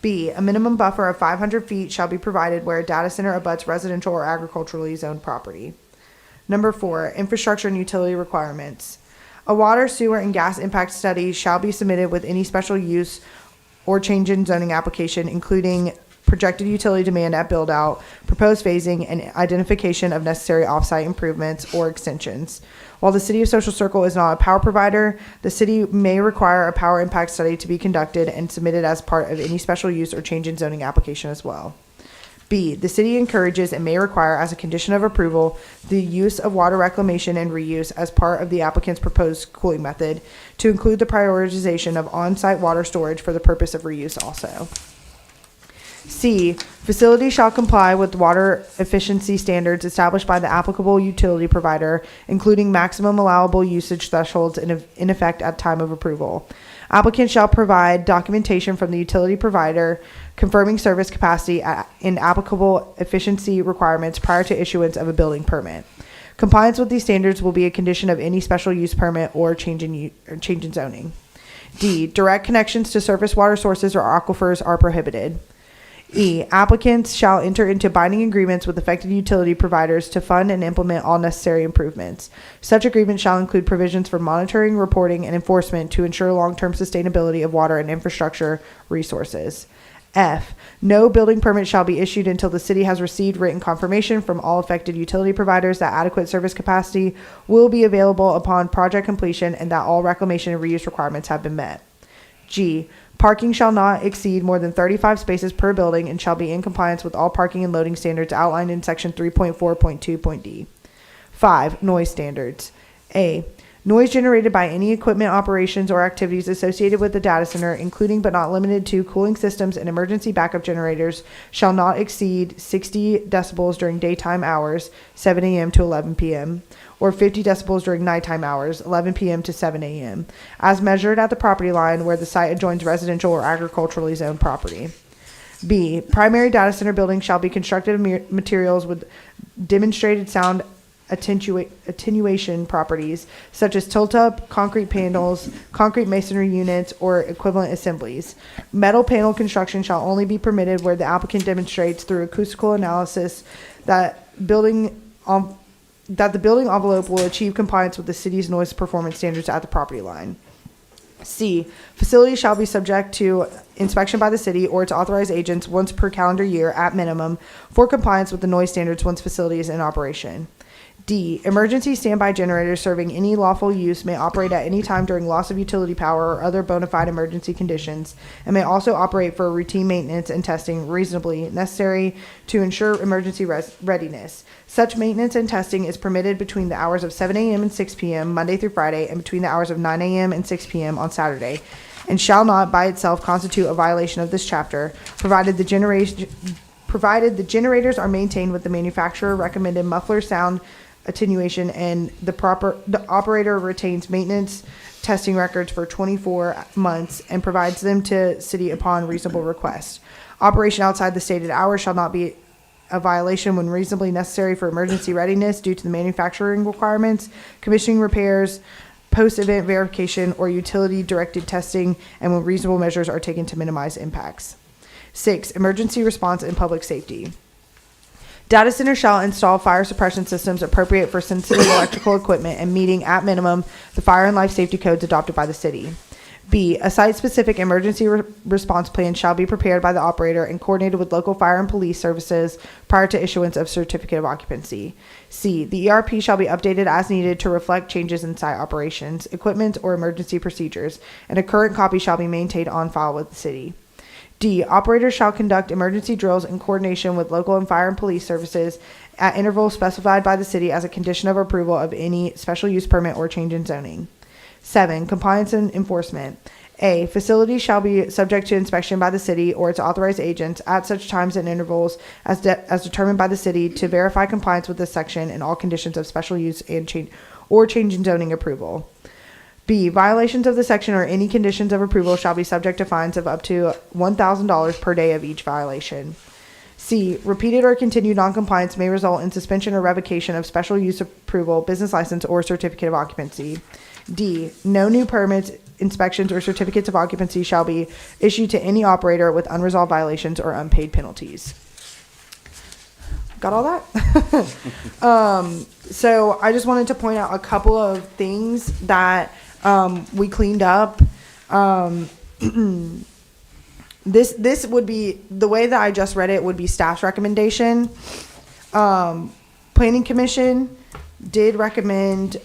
B, a minimum buffer of 500 feet shall be provided where a data center abuts residential or agriculturally zoned property. Number 4, infrastructure and utility requirements. A water, sewer, and gas impact study shall be submitted with any special use or change in zoning application, including projected utility demand at build-out, proposed phasing, and identification of necessary off-site improvements or extensions. While the City of Social Circle is not a power provider, the city may require a power impact study to be conducted and submitted as part of any special use or change in zoning application as well. B, the city encourages and may require as a condition of approval the use of water reclamation and reuse as part of the applicant's proposed cooling method, to include the prioritization of on-site water storage for the purpose of reuse also. C, facilities shall comply with water efficiency standards established by the applicable utility provider, including maximum allowable usage thresholds in effect at time of approval. Applicant shall provide documentation from the utility provider confirming service capacity and applicable efficiency requirements prior to issuance of a building permit. Compliance with these standards will be a condition of any special use permit or change in zoning. D, direct connections to surface water sources or aquifers are prohibited. E, applicants shall enter into binding agreements with affected utility providers to fund and implement all necessary improvements. Such agreements shall include provisions for monitoring, reporting, and enforcement to ensure long-term sustainability of water and infrastructure resources. F, no building permit shall be issued until the city has received written confirmation from all affected utility providers that adequate service capacity will be available upon project completion and that all reclamation and reuse requirements have been met. G, parking shall not exceed more than 35 spaces per building and shall be in compliance with all parking and loading standards outlined in section 3.4.2.d. 5, noise standards. A, noise generated by any equipment operations or activities associated with the data center, including but not limited to cooling systems and emergency backup generators, shall not exceed 60 decibels during daytime hours, 7 a.m. to 11 p.m., or 50 decibels during nighttime hours, 11 p.m. to 7 a.m., as measured at the property line where the site adjoins residential or agriculturally zoned property. B, primary data center buildings shall be constructed of materials with demonstrated sound attenuation properties, such as tilt-up, concrete panels, concrete masonry units, or equivalent assemblies. Metal panel construction shall only be permitted where the applicant demonstrates through acoustical analysis that the building envelope will achieve compliance with the city's noise performance standards at the property line. C, facilities shall be subject to inspection by the city or its authorized agents once per calendar year at minimum for compliance with the noise standards once facility is in operation. D, emergency standby generators serving any lawful use may operate at any time during loss of utility power or other bona fide emergency conditions, and may also operate for routine maintenance and testing reasonably necessary to ensure emergency readiness. Such maintenance and testing is permitted between the hours of 7 a.m. and 6 p.m. Monday through Friday, and between the hours of 9 a.m. and 6 p.m. on Saturday, and shall not by itself constitute a violation of this chapter, provided the generators are maintained with the manufacturer recommended muffler sound attenuation and the operator retains maintenance testing records for 24 months and provides them to city upon reasonable request. Operation outside the stated hours shall not be a violation when reasonably necessary for emergency readiness due to the manufacturing requirements, commissioning repairs, post-event verification, or utility-directed testing, and when reasonable measures are taken to minimize impacts. 6, emergency response and public safety. Data centers shall install fire suppression systems appropriate for sensitive electrical equipment and meeting, at minimum, the fire and life safety codes adopted by the city. B, a site-specific emergency response plan shall be prepared by the operator and coordinated with local fire and police services prior to issuance of certificate of occupancy. C, the ERP shall be updated as needed to reflect changes in site operations, equipment, or emergency procedures, and a current copy shall be maintained on file with the city. D, operators shall conduct emergency drills in coordination with local and fire and police services at intervals specified by the city as a condition of approval of any special use permit or change in zoning. 7, compliance and enforcement. A, facilities shall be subject to inspection by the city or its authorized agents at such times and intervals as determined by the city to verify compliance with this section and all conditions of special use and change in zoning approval. B, violations of the section or any conditions of approval shall be subject to fines of up to $1,000 per day of each violation. C, repeated or continued noncompliance may result in suspension or revocation of special use approval, business license, or certificate of occupancy. D, no new permits, inspections, or certificates of occupancy shall be issued to any operator with unresolved violations or unpaid penalties. Got all that? So I just wanted to point out a couple of things that we cleaned up. This would be, the way that I just read it would be staff's recommendation. Planning Commission did recommend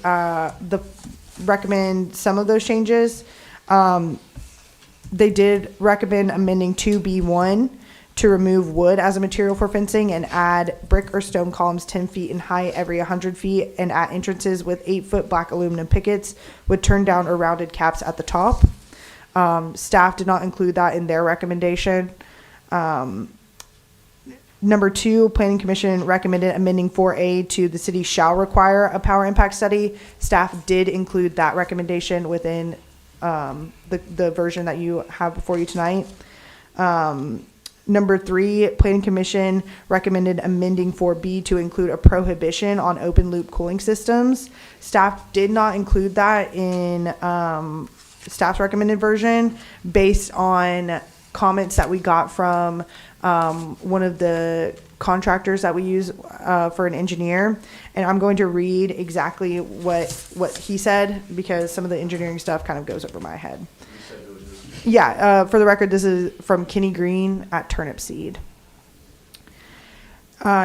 recommend some of those changes. They did recommend amending 2B1 to remove wood as a material for fencing and add brick or stone columns 10 feet in height every 100 feet and at entrances with 8-foot black aluminum pickets with turned down or rounded caps at the top. Staff did not include that in their recommendation. Number 2, Planning Commission recommended amending 4A to the city shall require a power impact study. Staff did include that recommendation within the version that you have before you tonight. Number 3, Planning Commission recommended amending 4B to include a prohibition on open loop cooling systems. Staff did not include that in staff's recommended version based on comments that we got from one of the contractors that we use for an engineer. And I'm going to read exactly what he said because some of the engineering stuff kind of goes over my head. Yeah, for the record, this is from Kenny Green at Turnip Seed.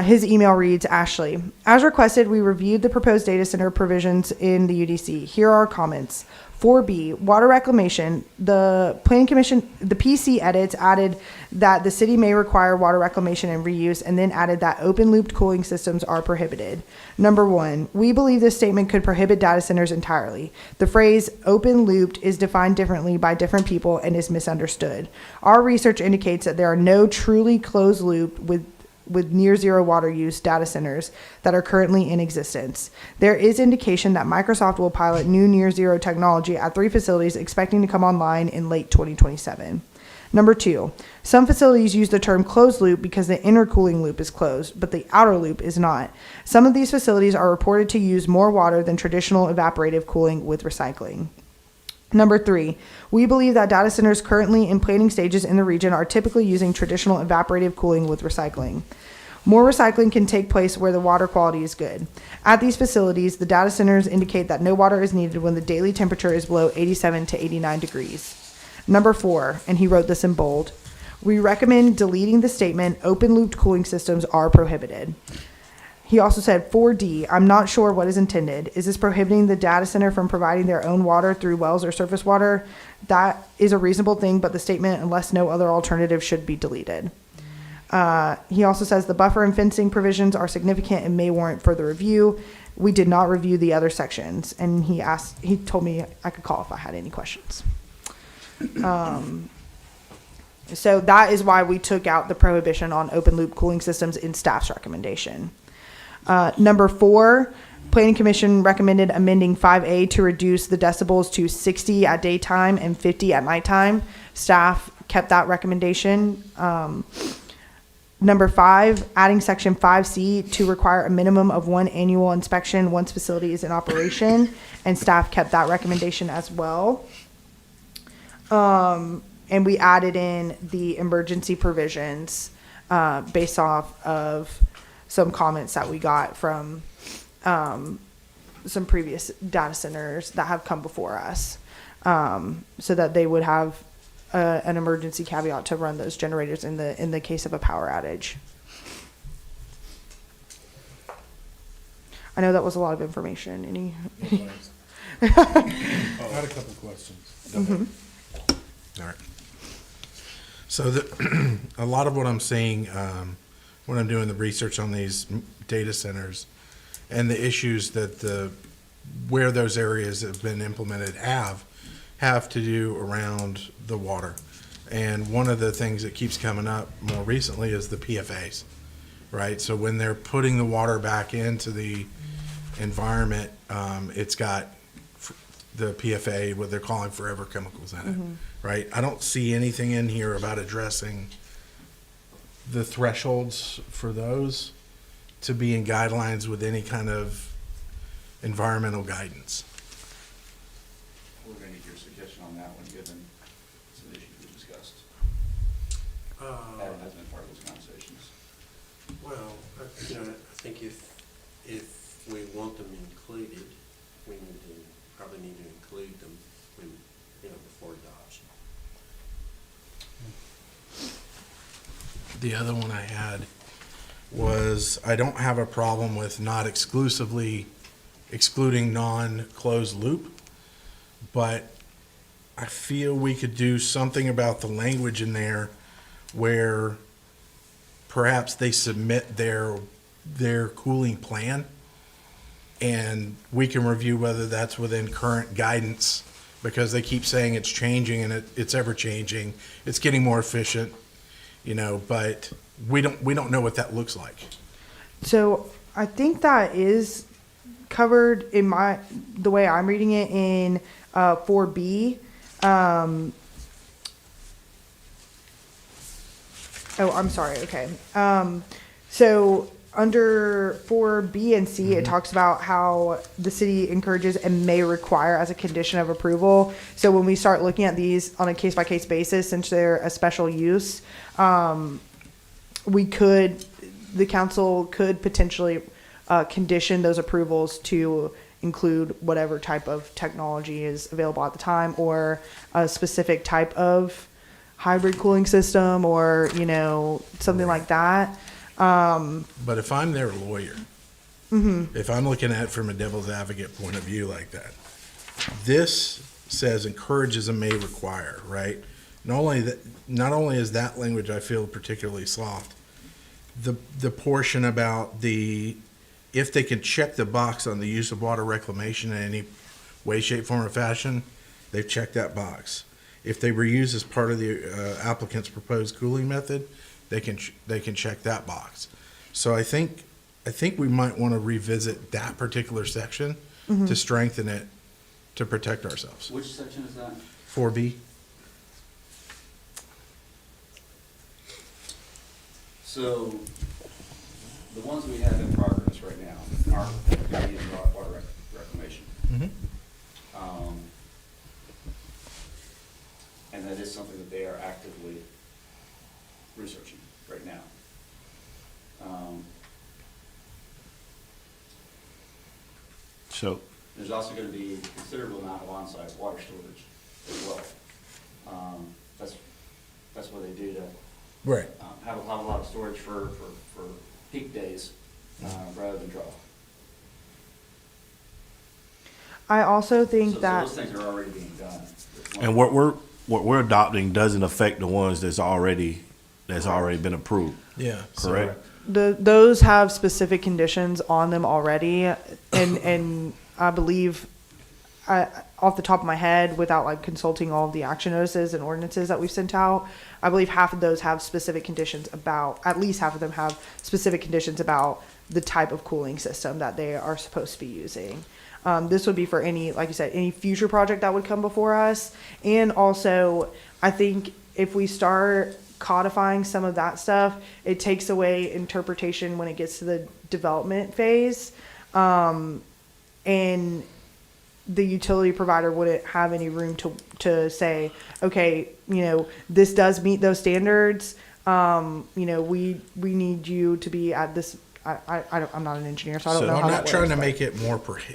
His email reads, Ashley, as requested, we reviewed the proposed data center provisions in the UDC. Here are our comments. 4B, water reclamation. The Planning Commission, the PC edits added that the city may require water reclamation and reuse, and then added that open looped cooling systems are prohibited. Number 1, we believe this statement could prohibit data centers entirely. The phrase open looped is defined differently by different people and is misunderstood. Our research indicates that there are no truly closed loop with near zero water use data centers that are currently in existence. There is indication that Microsoft will pilot new near zero technology at 3 facilities expecting to come online in late 2027. Number 2, some facilities use the term closed loop because the inner cooling loop is closed, but the outer loop is not. Some of these facilities are reported to use more water than traditional evaporative cooling with recycling. Number 3, we believe that data centers currently in planning stages in the region are typically using traditional evaporative cooling with recycling. More recycling can take place where the water quality is good. At these facilities, the data centers indicate that no water is needed when the daily temperature is below 87 to 89 degrees. Number 4, and he wrote this in bold, we recommend deleting the statement open looped cooling systems are prohibited. He also said 4D, I'm not sure what is intended. Is this prohibiting the data center from providing their own water through wells or surface water? That is a reasonable thing, but the statement, unless no other alternative, should be deleted. He also says the buffer and fencing provisions are significant and may warrant further review. We did not review the other sections, and he told me I could call if I had any questions. So that is why we took out the prohibition on open loop cooling systems in staff's recommendation. Number 4, Planning Commission recommended amending 5A to reduce the decibels to 60 at daytime and 50 at nighttime. Staff kept that recommendation. Number 5, adding section 5C to require a minimum of 1 annual inspection once facility is in operation, and staff kept that recommendation as well. And we added in the emergency provisions based off of some comments that we got from some previous data centers that have come before us, so that they would have an emergency caveat to run those generators in the case of a power outage. I know that was a lot of information. Any? I had a couple questions. All right. So a lot of what I'm seeing when I'm doing the research on these data centers and the issues that where those areas have been implemented have to do around the water. And one of the things that keeps coming up more recently is the PFAS, right? So when they're putting the water back into the environment, it's got the PFA, what they're calling forever chemicals in it, right? I don't see anything in here about addressing the thresholds for those to be in guidelines with any kind of environmental guidance. We're going to get your suggestion on that one, given some issues we discussed. That has been part of those conversations. Well, you know, I think if we want them included, we probably need to include them when, before adoption. The other one I had was, I don't have a problem with not exclusively excluding non-closed loop, but I feel we could do something about the language in there where perhaps they submit their cooling plan and we can review whether that's within current guidance, because they keep saying it's changing and it's ever changing. It's getting more efficient, but we don't know what that looks like. So I think that is covered in the way I'm reading it in 4B. I'm sorry. Okay. So under 4B and C, it talks about how the city encourages and may require as a condition of approval. So when we start looking at these on a case-by-case basis, since they're a special use, the council could potentially condition those approvals to include whatever type of technology is available at the time, or a specific type of hybrid cooling system, or something like that. But if I'm their lawyer, if I'm looking at it from a devil's advocate point of view like that, this says encourages and may require, right? Not only is that language I feel particularly soft, the portion about if they can check the box on the use of water reclamation in any way, shape, form, or fashion, they've checked that box. If they reuse as part of the applicant's proposed cooling method, they can check that box. So I think we might want to revisit that particular section to strengthen it, to protect ourselves. Which section is that? 4B. So the ones we have in progress right now are using water reclamation. And that is something that they are actively researching right now. So, There's also going to be a considerable amount of on-site water storage as well. That's what they do to Right. have a lot of storage for peak days rather than draw. I also think So that those things are already being done. And what we're adopting doesn't affect the ones that's already been approved. Yeah. Correct. those have specific conditions on them already, and I believe, off the top of my head, without like consulting all of the action notices and ordinances that we've sent out, I believe half of those have specific conditions about, at least half of them have specific conditions about the type of cooling system that they are supposed to be using. This would be for any, like you said, any future project that would come before us. And also, I think if we start codifying some of that stuff, it takes away interpretation when it gets to the development phase. And the utility provider wouldn't have any room to say, okay, this does meet those standards. We need you to be at this. I'm not an engineer, so I don't know how I'm that not trying works, to but- make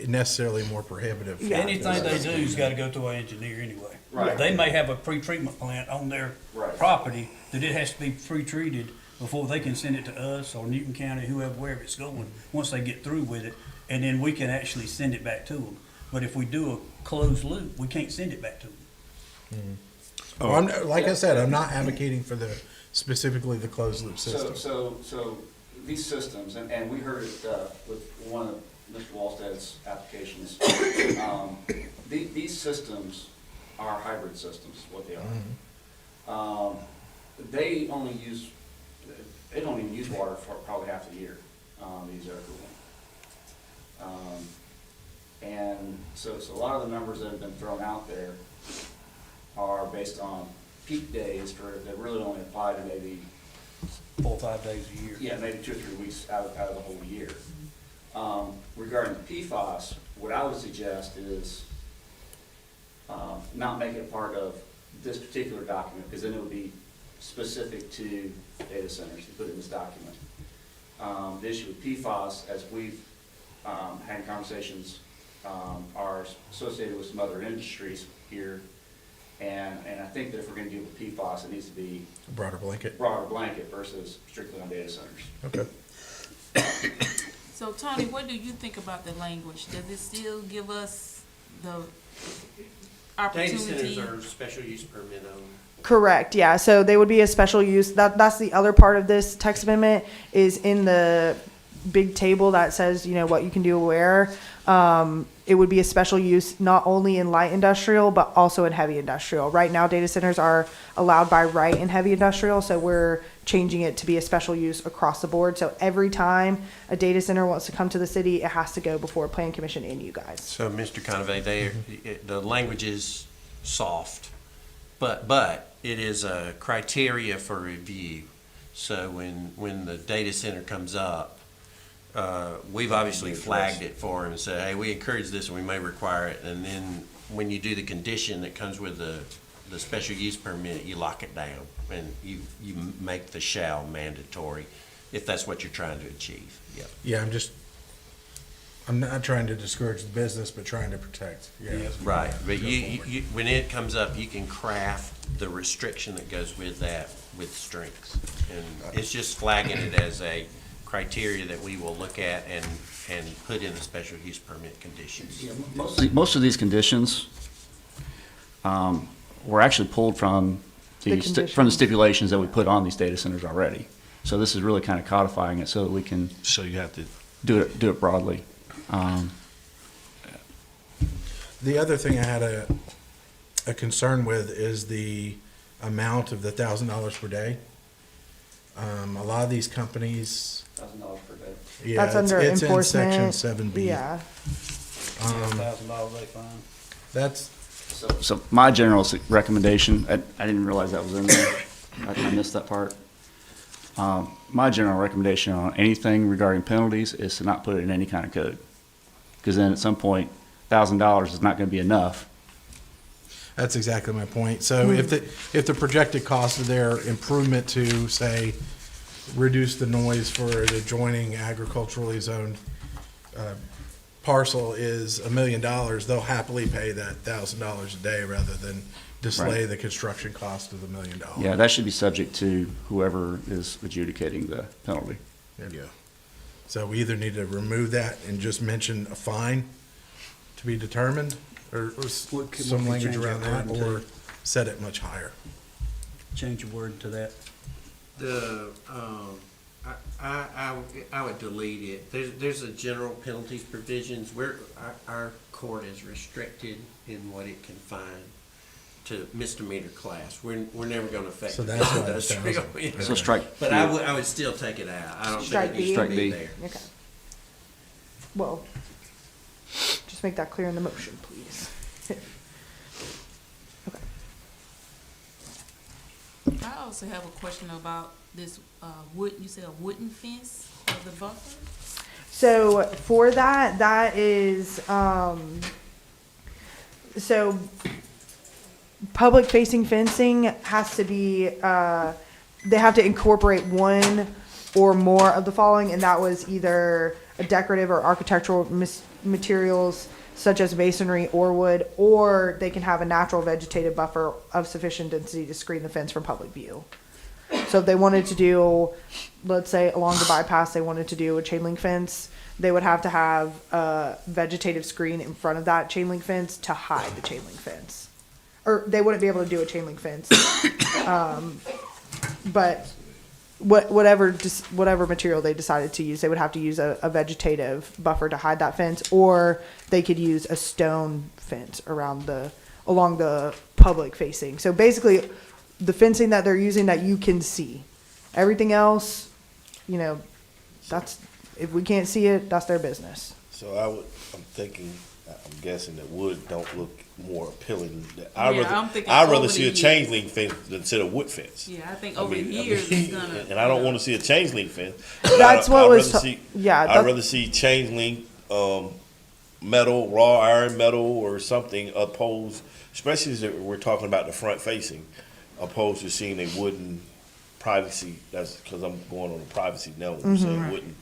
it necessarily more prohibitive. Yeah. Anything they do's gotta go through an engineer anyway. Right. They may have a pre-treatment plant on their Right. property that it has to be pre-treated before they can send it to us or Newton County, whoever, wherever it's going, once they get through with it, and then we can actually send it back to them. But if we do a closed loop, we can't send it back to them. Well, like I said, I'm not advocating for specifically the closed loop system. So these systems, and we heard it with one of Mr. Wallsted's applications, these systems are hybrid systems, is what they are. They don't even use water for probably half the year, these air cooling. And so a lot of the numbers that have been thrown out there are based on peak days that really only apply to maybe 4 or 5 days a year. yeah, maybe 2 or 3 weeks out of the whole year. Regarding the PFAS, what I would suggest is not make it a part of this particular document, because then it would be specific to data centers to put in this document. The issue with PFAS, as we've had conversations, are associated with some other industries here. And I think that if we're gonna deal with PFAS, it needs to be A broader blanket. broader blanket versus strictly on data centers. Okay. So Tony, what do you think about the language? Does it still give us the Data opportunity? centers are special use permit only. Correct, yeah, so they would be a special use, that's the other part of this text amendment, is in the big table that says, what you can do where. It would be a special use not only in light industrial, but also in heavy industrial. Right now, data centers are allowed by right in heavy industrial, so we're changing it to be a special use across the board. So every time a data center wants to come to the city, it has to go before Plan Commission and you guys. So, Mr. Convey, the language is soft, but it is a criteria for review. So when the data center comes up, we've obviously flagged it for them and said, hey, we encourage this and we may require it. And then when you do the condition that comes with the special use permit, you lock it down and you make the shall mandatory if that's what you're trying to achieve. Yep. Yeah, I'm not trying to discourage the business, but trying to protect. Yeah. Right, but you, when it comes up, you can craft the restriction that goes with that with strengths. And it's just flagging it as a criteria that we will look at and put in the special use permit conditions. Most of these conditions were actually pulled from The from the stipulations that we put on these data centers already. So this is really kind of codifying it so that we can So you have to. do it broadly. The other thing I had a concern with is the amount of the $1,000 per day. A lot of these companies, $1,000 per day. yeah, That's under it's in section enforcement. 7B. Yeah, $1,000 they fine. That's, So my general recommendation, I didn't realize that was in there. I missed that part. My general recommendation on anything regarding penalties is to not put it in any kind of code. Because then at some point, $1,000 is not going to be enough. that's exactly my point. So if the projected cost of their improvement to, say, reduce the noise for an adjoining agriculturally zoned parcel is $1 million, they'll happily pay that $1,000 a day rather than display Right. the construction cost of the $1 million. Yeah, that should be subject to whoever is adjudicating the penalty. There you go. So we either need to remove that and just mention a fine to be determined, or What could some we language change around that that, wording or to? set it much higher. Change your word to that. I would delete it. There's a general penalties provisions where our court is restricted in what it can find to misdemeanor class. We're never gonna affect. So the that's why industrial, it's you know. So strike. But I would still take it out. I don't Strike think it needs B. to Strike be B. there. okay. Well, just make that clear in the motion, please. Okay. I also have a question about this, wood, you said a wooden fence of the buffer? So for that, that is, so public facing fencing has to be, they have to incorporate one or more of the following, and that was either a decorative or architectural materials such as masonry or wood, or they can have a natural vegetative buffer of sufficient density to screen the fence from public view. So if they wanted to do, let's say along the bypass, they wanted to do a chain link fence, they would have to have a vegetative screen in front of that chain link fence to hide the chain link fence. Or they wouldn't be able to do a chain link fence. But whatever material they decided to use, they would have to use a vegetative buffer to hide that fence, or they could use a stone fence along the public facing. So basically, the fencing that they're using that you can see. Everything else, you know, that's, if we can't see it, that's their business. So I'm guessing that wood don't look more appealing. I'm thinking I'd over rather the see a years. chain link fence instead of wood fence. Yeah, I think over the years it's gonna. And I don't want to see a chain link fence. That's what was, I'd yeah. rather see chain link, metal, raw iron metal or something opposed, especially as we're talking about the front facing, opposed to seeing a wooden privacy. That's because I'm going on the privacy now. I'm saying wooden,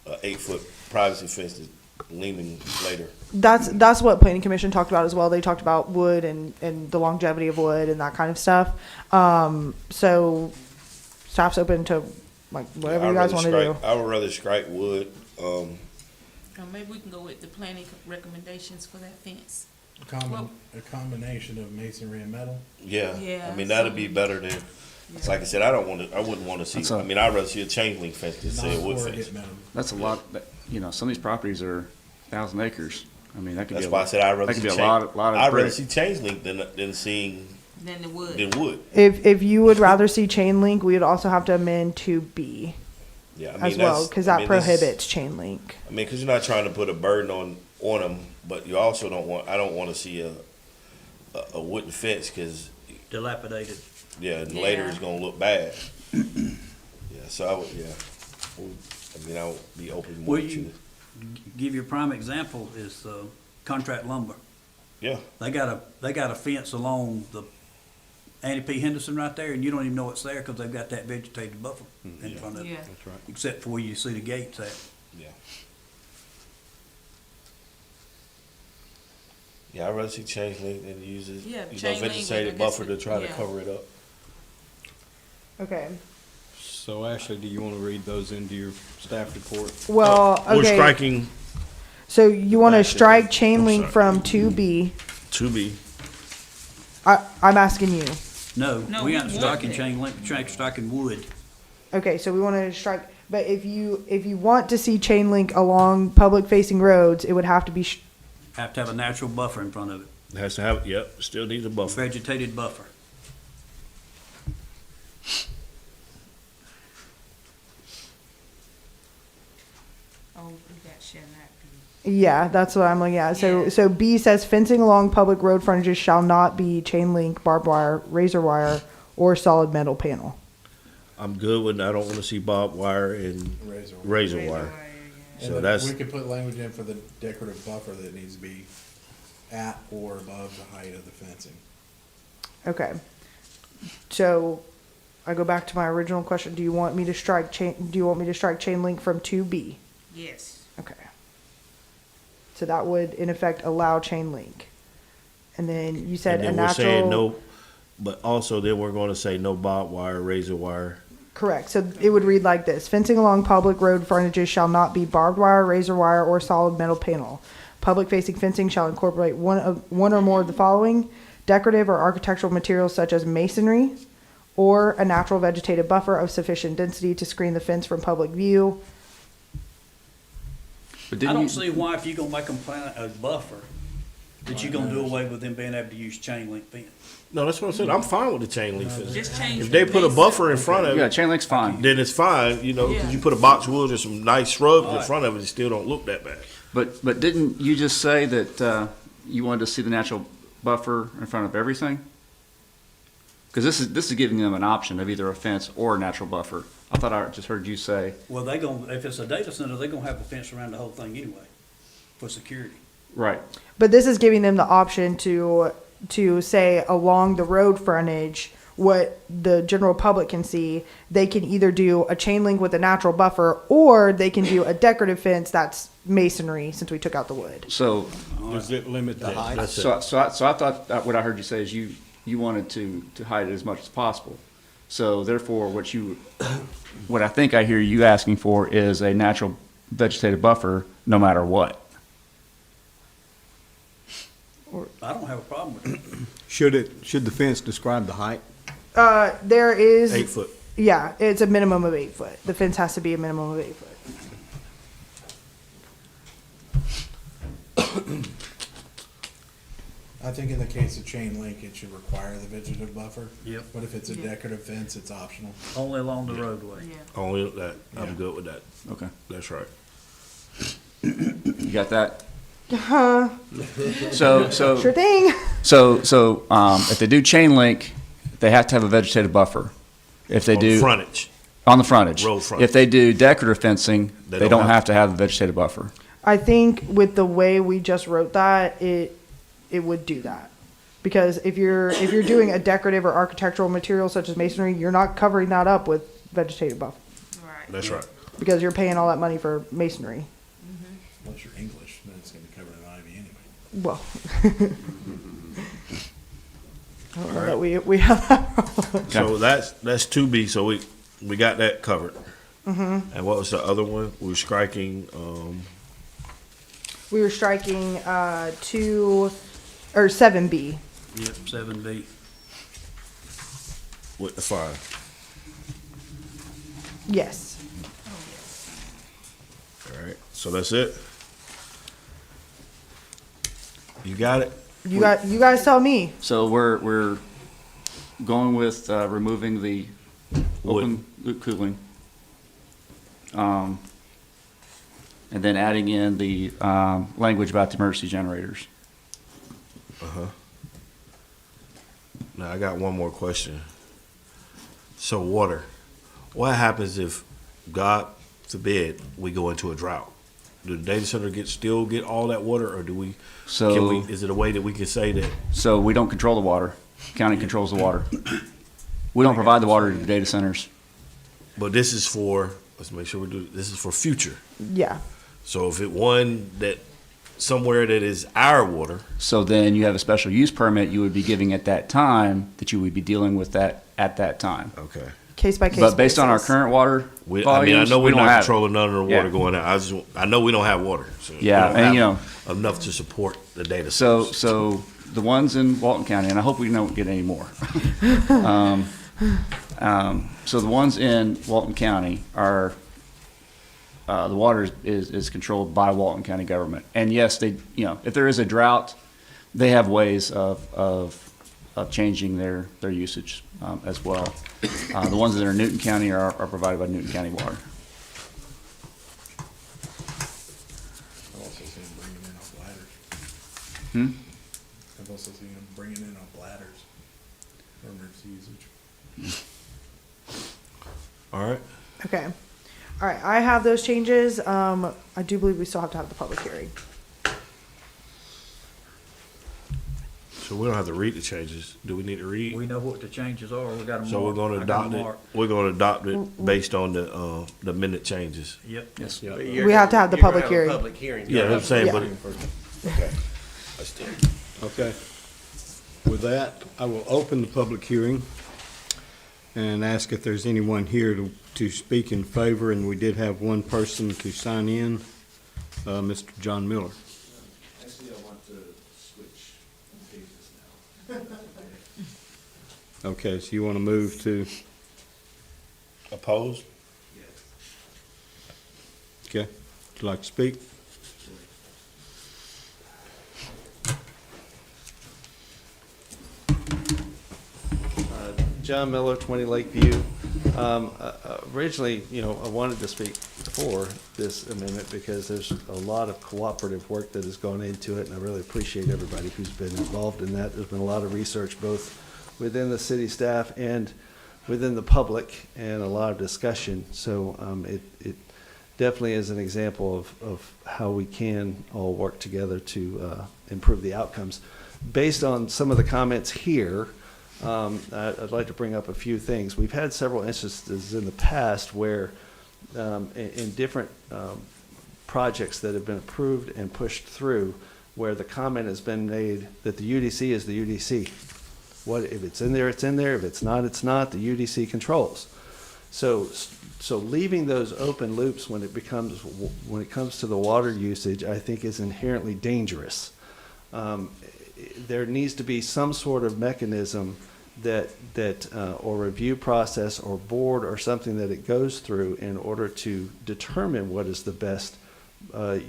8-foot privacy fence that's leaning later. That's what planning commission talked about as well. They talked about wood and the longevity of wood and that kind of stuff. So staff's open to like whatever you guys want to do. I would rather strike wood. Maybe we can go with the planning recommendations for that fence. A combination of masonry and metal. Yeah. Yeah, I mean, that'd be better than, it's like I said, I wouldn't want to see, I mean, I'd rather see a chain link fence than say a wood fence. That's a lot, you know, some of these properties are 1,000 acres. I mean, that could be That's a why I lot, said I'd that rather could see be a lot of I'd rather brick. see chain link than seeing, Then the wood. than wood. If you would rather see chain link, we would also have to amend to B Yeah, I mean, as well, because that this- prohibits chain link. I mean, because you're not trying to put a burden on them, but you also I don't want to see a wooden fence because, Dilapidated. yeah, and later Yeah. it's going to look bad. Yeah, so I mean, I would be open more Well, to, you give you a prime example is Contract Lumber. yeah. They got a fence along the Annie P. Henderson right there, and you don't even know it's there because they've got that vegetated buffer in front of it. Yeah. Except for where you see the gates at. Yeah. Yeah, I'd rather see chain link than use it, Yeah, you know, chain link, vegetated I guess buffer to try to yeah. cover it up. Okay. So Ashley, do you want to read those into your staff report? Well, We're okay. striking So you want to Actually, strike chain I'm link sorry. from 2B. To be. I'm asking you. No, No, we we aren't want striking it. chain link, striking wood. Okay, so we want to strike, but if you want to see chain link along public facing roads, it would have to be Have to have a natural buffer in front of it, It has to have, yep, still needs a buffer. vegetated buffer. Oh, we got shall not be. Yeah, that's what I'm looking at. So, Yeah. so B says fencing along public road frontages shall not be chain link, barbed wire, razor wire, or solid metal panel. I'm good with, I don't want to see barbed wire and razor wire. And So then that's, we could put language in for the decorative buffer that needs to be at or above the height of the fencing. Okay. So, I go back to my original question. Do you want me to strike chain link from 2B? Yes. Okay. So that would in effect allow chain link. And then you said and a then we're saying natural. no, but also then we're going to say no barbed wire, razor wire. Correct. So it would read like this: fencing along public road frontages shall not be barbed wire, razor wire, or solid metal panel. Public facing fencing shall incorporate one or more of the following: decorative or architectural materials such as masonry, or a natural vegetative buffer of sufficient density to screen the fence from public view. But I didn't don't you, see why if you're gonna make them plant a buffer, that you gonna do away with them being able to use chain link fence. No, that's what I said. I'm fine with the chain link fence. Just change If the they put a basic. buffer in front of Yeah, it, chain link's fine. then it's fine, you know, because Yeah. you put a boxwood or some nice shrubs in front of it, it still don't look that bad. But didn't you just say that you wanted to see the natural buffer in front of everything? Because this is giving them an option of either a fence or a natural buffer. I thought I just heard you say, Well, they gonna, if it's a data center, they gonna have a fence around the whole thing anyway, for security. right, But this is giving them the option to say along the road frontage, what the general public can see, they can either do a chain link with a natural buffer, or they can do a decorative fence that's masonry, since we took out the wood. so, Does it limit the height? That's it. so I thought, what I heard you say is you wanted to hide it as much as possible. So therefore, what I think I hear you asking for is a natural vegetative buffer, no matter what. I don't have a problem with it. Should the fence describe the height? There is, 8 foot. yeah, it's a minimum of 8 foot. The fence has to be a minimum of 8 foot. I think in the case of chain link, it should require the vegetative buffer. Yep. But if it's a Yeah. decorative fence, it's optional. Only along the roadway. Yeah. Only that, I'm good with that. Okay. That's right. You got that? So, Sure thing. if they do chain link, they have to have a vegetative buffer. If they On do, frontage. on the frontage. Road frontage. If they do decorative fencing, They they don't don't have have to have the vegetative buffer. I think with the way we just wrote that, it would do that. Because if you're doing a decorative or architectural material such as masonry, you're not covering that up with vegetative buffer, Right. That's right. because you're paying all that money for masonry. Unless you're English, then it's gonna be covered in ivy anyway. Well. I don't know that we have that problem. So that's 2B, so we got that covered. And what was the other one? We were striking, We were striking 7B. Yep, 7B. with the 5. Yes. All right, so that's it? You got it? You guys tell me. So we're going with removing the open loop cooling. And then adding in the language about the emergency generators. Now, I got one more question. So water, what happens if, God forbid, we go into a drought? Do the data center still get all that water, or is it a way that we can say that? So we don't control the water. County controls the water. We don't provide the water to the data centers. But this is for, let's make sure this is for future. Yeah. So if it one that, somewhere that is our water, So then you have a special use permit you would be giving at that time, that you would be dealing with that at that time. okay. Case by case. But based on our basis. current water I volumes, know we we're don't not have it. controlling none of the water Yeah. going out. I know we don't have water. So we Yeah, don't and, have you know, enough to support the data So, centers. so the ones in Walton County, and I hope we don't get any more. So the ones in Walton County are, the water is controlled by Walton County government. And yes, if there is a drought, they have ways of changing their usage as well. The ones that are in Newton County are provided by Newton County Water. I've also seen them bringing in on bladders. I've also seen them bringing in on bladders for emergency usage. All right. Okay. All right. I have those changes. I do believe we still have to have the public hearing. So we don't have to read the changes. Do we need to read? We know what the changes are, we got them. So we're gonna adopt it. We're gonna adopt it based on the minute changes. Yep. Yes. We have to have the public hearing. Public hearing. Yeah, I'm saying, Yeah. but okay. Okay. With that, I will open the public hearing and ask if there's anyone here to speak in favor, and we did have one person to sign in, Mr. John Miller. Actually, I want to switch pages now. Okay, so you want to move to, Opposed? Yes. okay, would you like to speak? John Miller, 20 Lakeview. Originally, I wanted to speak for this amendment because there's a lot of cooperative work that has gone into it, and I really appreciate everybody who's been involved in that. There's been a lot of research both within the city staff and within the public, and a lot of discussion. So it definitely is an example of how we can all work together to improve the outcomes. Based on some of the comments here, I'd like to bring up a few things. We've had several instances in the past where in different projects that have been approved and pushed through, where the comment has been made that the UDC is the UDC. If it's in there, it's in there. If it's not, it's not. The UDC controls. So leaving those open loops when it comes to the water usage, I think is inherently dangerous. There needs to be some sort of mechanism that or review process or board or something that it goes through in order to determine what is the best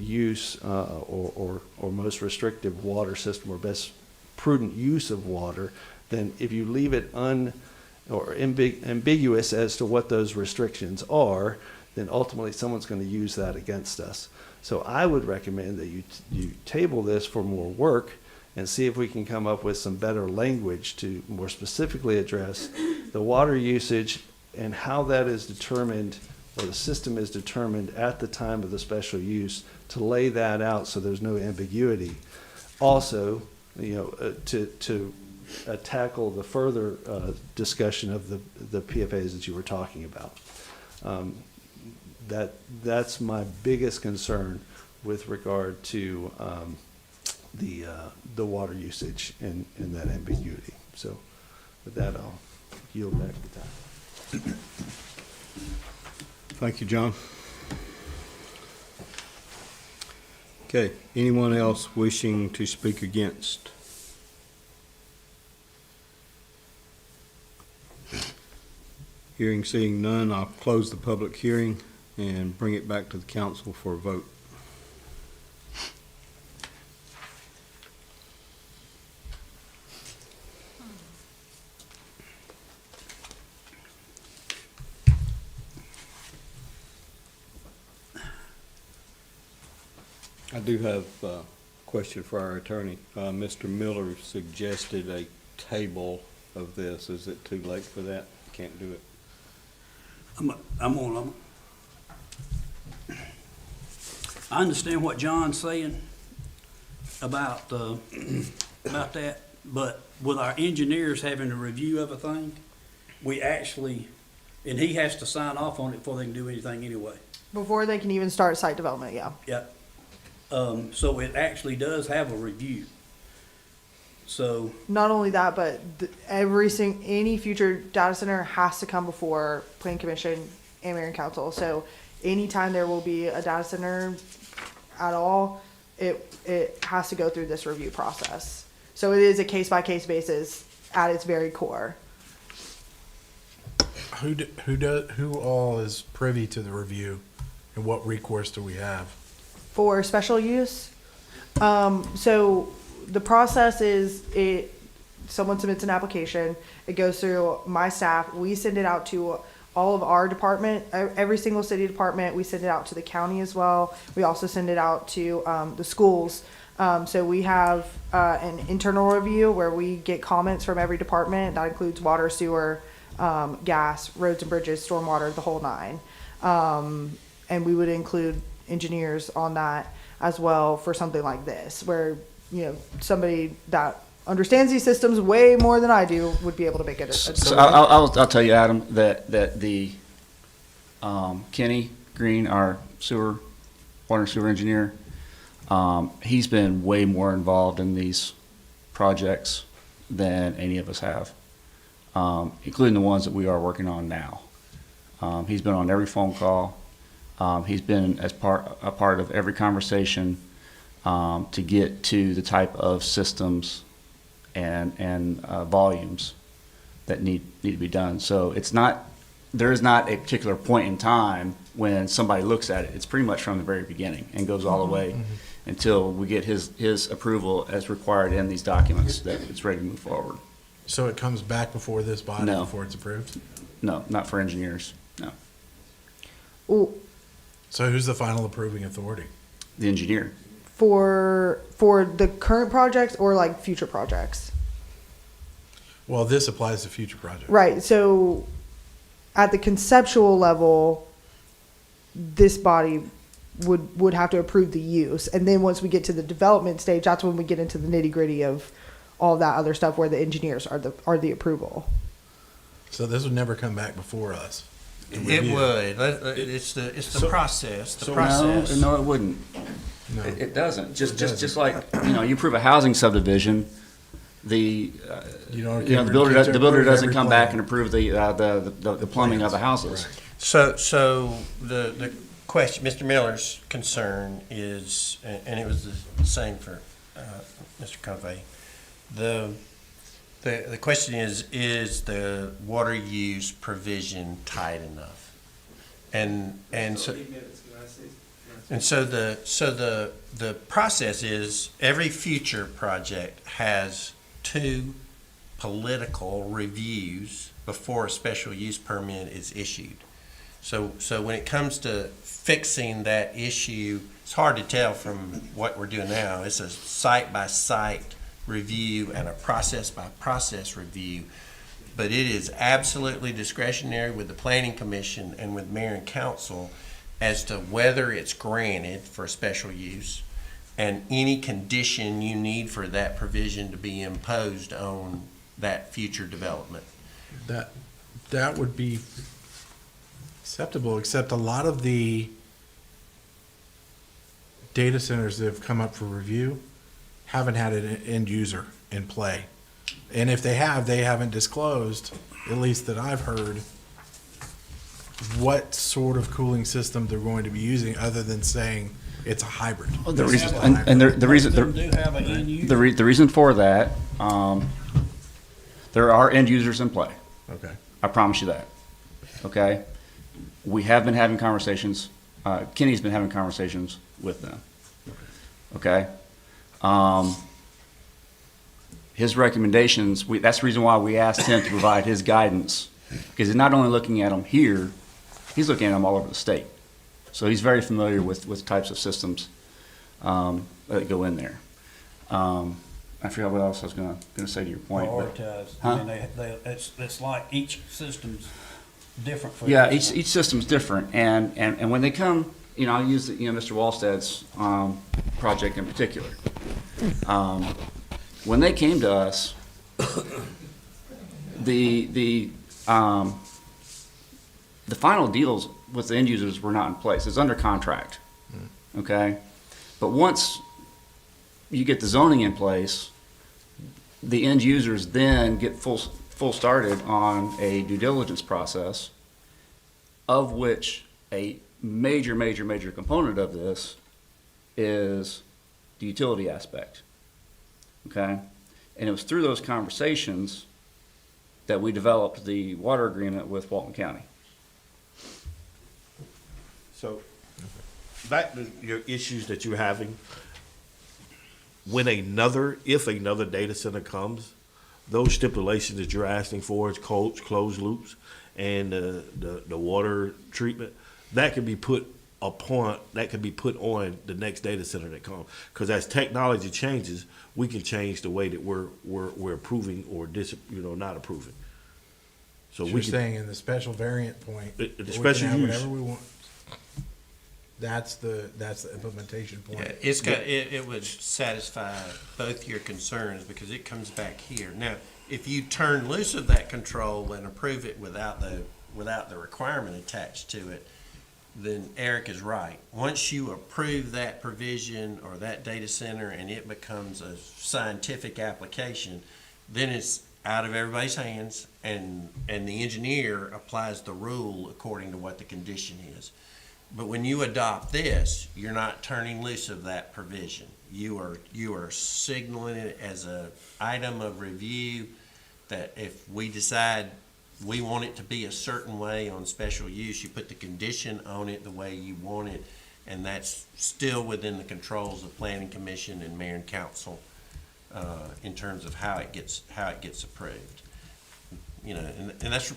use or most restrictive water system or best prudent use of water. Then if you leave it ambiguous as to what those restrictions are, then ultimately someone's going to use that against us. So I would recommend that you table this for more work and see if we can come up with some better language to more specifically address the water usage and how that is determined, or the system is determined at the time of the special use, to lay that out so there's no ambiguity. Also, to tackle the further discussion of the PFAs that you were talking about. That's my biggest concern with regard to the water usage and that ambiguity. So with that, I'll yield back the time. Thank you, John. Okay, anyone else wishing to speak against? Hearing, seeing none, I'll close the public hearing and bring it back to the council for a vote. I do have a question for our attorney. Mr. Miller suggested a table of this. Is it too late for that? Can't do it. I understand what John's saying about that, but with our engineers having a review of a thing, we actually, and he has to sign off on it before they can do anything anyway. Before they can even start site development, yeah. Yep. So it actually does have a review. So Not only that, but any future data center has to come before Plan Commission and Mayor and Council. So anytime there will be a data center at all, it has to go through this review process. So it is a case-by-case basis at its very core. Who all is privy to the review, and what recourse do we have? For special use, so the process is someone submits an application, it goes through my staff, we send it out to all of our department, every single city department, we send it out to the county as well. We also send it out to the schools. So we have an internal review where we get comments from every department. That includes water, sewer, gas, roads and bridges, stormwater, the whole nine. And we would include engineers on that as well for something like this, where somebody that understands these systems way more than I do would be able to make it. So I'll tell you, Adam, that the Kenny Green, our water and sewer engineer, he's been way more involved in these projects than any of us have, including the ones that we are working on now. He's been on every phone call. He's been a part of every conversation to get to the type of systems and volumes that need to be done. So there is not a particular point in time when somebody looks at it. It's pretty much from the very beginning and goes all the way until we get his approval as required in these documents that it's ready to move forward. So it comes back before this body No. before it's approved? No, not for engineers, no. Well, So who's the final approving authority? The engineer. for the current projects or like future projects? Well, this applies to future projects. Right. So at the conceptual level, this body would have to approve the use. And then once we get to the development stage, that's when we get into the nitty gritty of all that other stuff where the engineers are the approval. So this would never come back before us. to It review. would. It's the So- process, the so- process. No, it wouldn't. No. It doesn't. Just doesn't. like, you approve a housing subdivision, the don't the get- builder, get to the builder approve doesn't every come back plan. and approve the plumbing of the houses. Right. So the question, Mr. Miller's concern is, and it was the same for Mr. Convey. The question is the water use provision tight enough? And so the process is every future project has 2 political reviews before a special use permit is issued. So when it comes to fixing that issue, it's hard to tell from what we're doing now. It's a site-by-site review and a process-by-process review. But it is absolutely discretionary with the planning commission and with mayor and council as to whether it's granted for a special use and any condition you need for that provision to be imposed on that future development. That would be acceptable, except a lot of the data centers that have come up for review haven't had an end user in play. And if they have, they haven't disclosed, at least that I've heard, what sort of cooling system they're going to be using, other than saying it's a hybrid. The This reason, is a and hybrid. the reason, Some of them do have an end user. the reason for that, there are end users in play. Okay. I promise you that. Okay? We have been having conversations, Kenny's been having conversations with them. Okay? His recommendations, that's the reason why we asked him to provide his guidance, because he's not only looking at them here, he's looking at them all over the state. So he's very familiar with types of systems that go in there. I forgot what else I was gonna say to your point. but- Prioritize. Huh? I mean, it's like each system's different for. Yeah, each each system's different, and when they come, I'll use Mr. Wallsted's project in particular. When they came to us, the final deals with the end users were not in place. It's under contract, okay? But once you get the zoning in place, the end users then get full started on a due diligence process, of which a major component of this is the utility aspect. Okay? And it was through those conversations that we developed the water agreement with Walton County. So, back to your issues that you're having, if another data center comes, those stipulations that you're asking for is closed loops and the water treatment, that can be put on the next data center that comes. Because as technology changes, we can change the way that we're approving or not approving. So You're saying in the special variant point, The we special can have use. whatever we want. That's the implementation point. Yeah, it would satisfy both your concerns because it comes back here. Now, if you turn loose of that control and approve it without the requirement attached to it, then Eric is right. Once you approve that provision or that data center and it becomes a scientific application, then it's out of everybody's hands and the engineer applies the rule according to what the condition is. But when you adopt this, you're not turning loose of that provision. You are signaling it as an item of review that if we decide we want it to be a certain way on special use, you put the condition on it the way you want it, and that's still within the controls of planning commission and mayor and council. in terms of how it gets approved. You know, and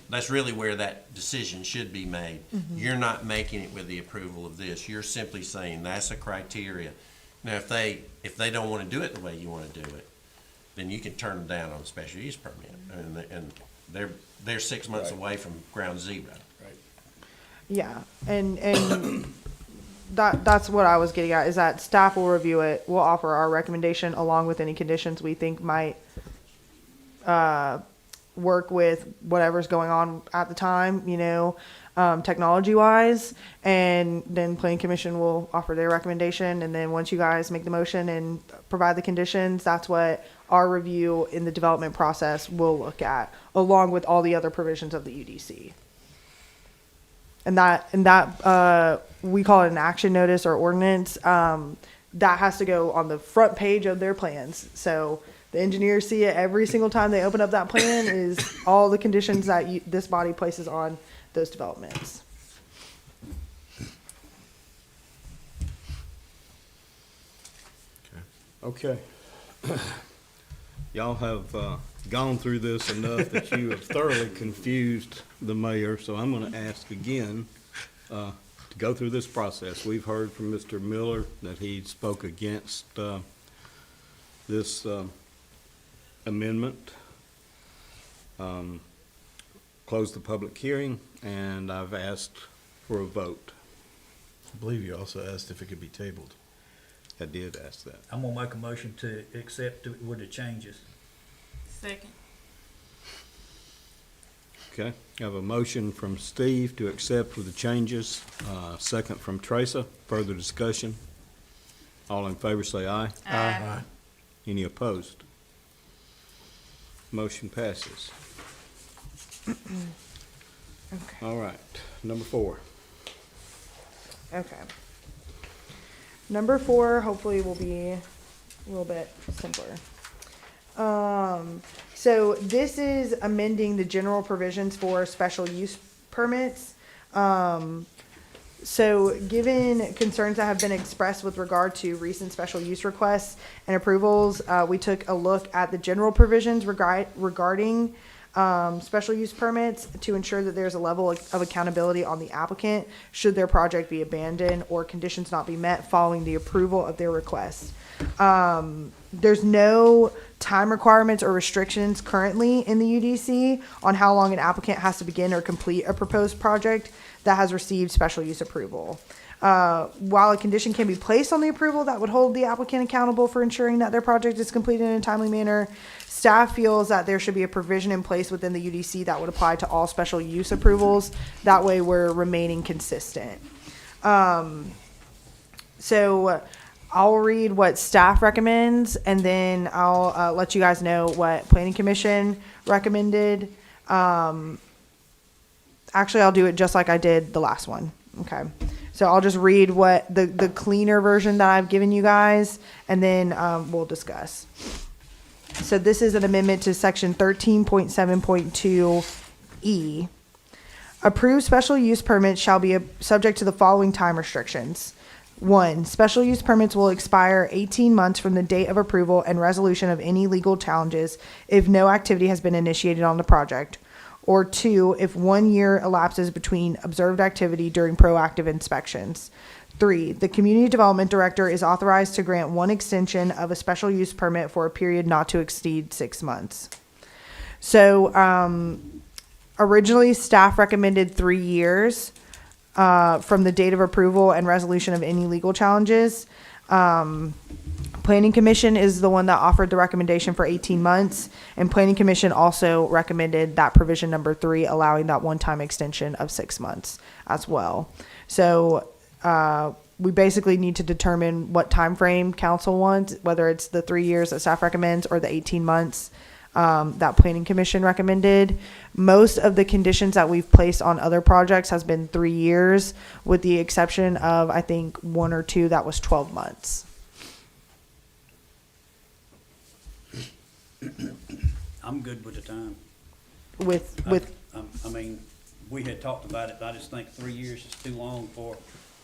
that's really where that decision should be made. You're not making it with the approval of this. You're simply saying that's a criteria. Now, if they don't want to do it the way you want to do it, then you can turn them down on a special use permit, and they're 6 months away from ground zero. Yeah, and that's what I was getting at, is that staff will review it, we'll offer our recommendation along with any conditions we think might work with whatever's going on at the time, you know, technology wise, and then planning commission will offer their recommendation, and then once you guys make the motion and provide the conditions, that's what our review in the development process will look at, along with all the other provisions of the UDC. And that we call it an action notice or ordinance. That has to go on the front page of their plans. So the engineers see it every single time they open up that plan, is all the conditions that this body places on those developments. Okay. Y'all have gone through this enough that you have thoroughly confused the mayor, so I'm going to ask again to go through this process. We've heard from Mr. Miller that he spoke against this amendment. Close the public hearing, and I've asked for a vote. I believe you also asked if it could be tabled. I did ask that. I'm gonna make a motion to accept it with the changes. Second. Okay, I have a motion from Steve to accept with the changes, second from Teresa. Further discussion? All in favor say aye. Aye. Any opposed? Motion passes. Okay. All right, number 4. Okay. Number 4 hopefully will be a little bit simpler. So this is amending the general provisions for special use permits. So given concerns that have been expressed with regard to recent special use requests and approvals, we took a look at the general provisions regarding special use permits to ensure that there's a level of accountability on the applicant should their project be abandoned or conditions not be met following the approval of their request. There's no time requirements or restrictions currently in the UDC on how long an applicant has to begin or complete a proposed project that has received special use approval. While a condition can be placed on the approval that would hold the applicant accountable for ensuring that their project is completed in a timely manner, staff feels that there should be a provision in place within the UDC that would apply to all special use approvals. That way we're remaining consistent. So I'll read what staff recommends, and then I'll let you guys know what planning commission recommended. Actually, I'll do it just like I did the last one. Okay. So I'll just read what the cleaner version that I've given you guys, and then we'll discuss. So this is an amendment to section 13.7.2E. Approved special use permits shall be subject to the following time restrictions. 1. Special use permits will expire 18 months from the date of approval and resolution of any legal challenges if no activity has been initiated on the project. Or 2, if 1 year elapses between observed activity during proactive inspections. 3, the community development director is authorized to grant 1 extension of a special use permit for a period not to exceed 6 months. So originally staff recommended 3 years from the date of approval and resolution of any legal challenges. Planning Commission is the one that offered the recommendation for 18 months, and Planning Commission also recommended that provision number 3, allowing that one-time extension of 6 months as well. So we basically need to determine what time frame council wants, whether it's the 3 years that staff recommends or the 18 months that Planning Commission recommended. Most of the conditions that we've placed on other projects has been 3 years, with the exception of, I think, 1 or 2 that was 12 months. I'm good with the time. With I mean, we had talked about it, but I just think 3 years is too long for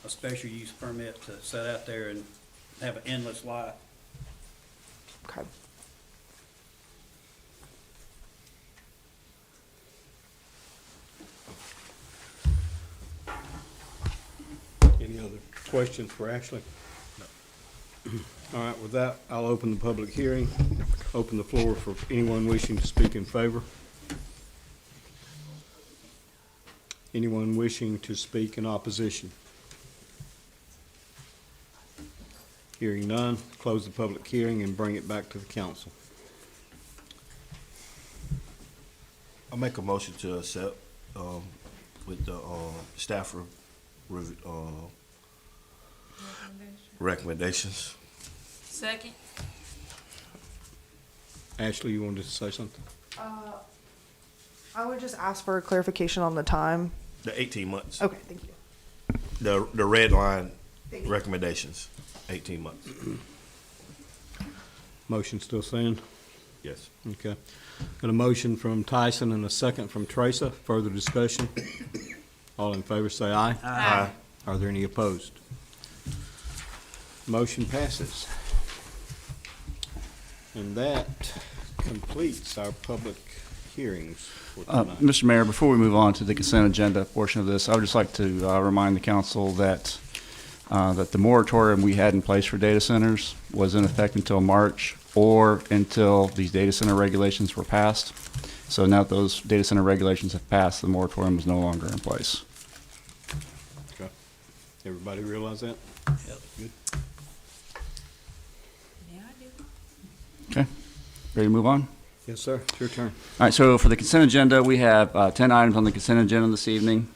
a special use permit to sit out there and have an endless life. Okay. Any other questions for Ashley? All right, with that, I'll open the public hearing, open the floor for anyone wishing to speak in favor. Anyone wishing to speak in opposition? Hearing none, close the public hearing and bring it back to the council. I'll make a motion to accept, with the, staff recommendations. Second. Ashley, you wanted to say something? I would just ask for a clarification on the time. The 18 months. Okay, thank you. The red line Thank you. recommendations, 18 months. Motion still stand? Yes. Okay. Got a motion from Tyson and a second from Teresa. Further discussion? All in favor say aye. Aye. Are there any opposed? Motion passes. And that completes our public hearings for tonight. Mr. Mayor, before we move on to the consent agenda portion of this, I would just like to remind the council that that the moratorium we had in place for data centers was in effect until March or until these data center regulations were passed. So now that those data center regulations have passed, the moratorium is no longer in place. Okay. Everybody realize that? Good. Yeah, I do. Okay, ready to move on? Yes, sir. It's your turn. All right, so for the consent agenda, we have 10 items on the consent agenda this evening.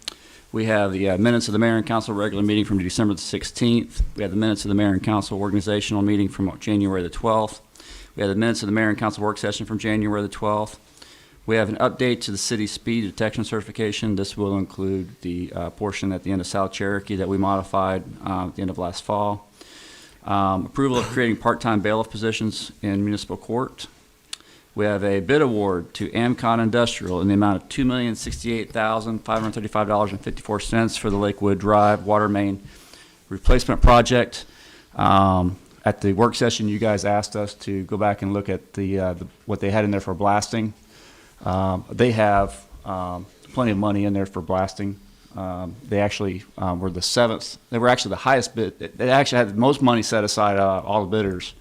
We have the minutes of the mayor and council regular meeting from December the 16th. We have the minutes of the mayor and council organizational meeting from January the 12th. We have the minutes of the mayor and council work session from January the 12th. We have an update to the city speed detection certification. This will include the portion at the end of South Cherokee that we modified at the end of last fall. Approval of creating part-time bailiff positions in municipal court. We have a bid award to Amcon Industrial in the amount of $2,068,535.54 for the Lakewood Drive water main replacement project. At the work session, you guys asked us to go back and look at the what they had in there for blasting. They have plenty of money in there for blasting. They actually were the seventh. They were actually the highest bid. They actually had the most money set aside all the bidders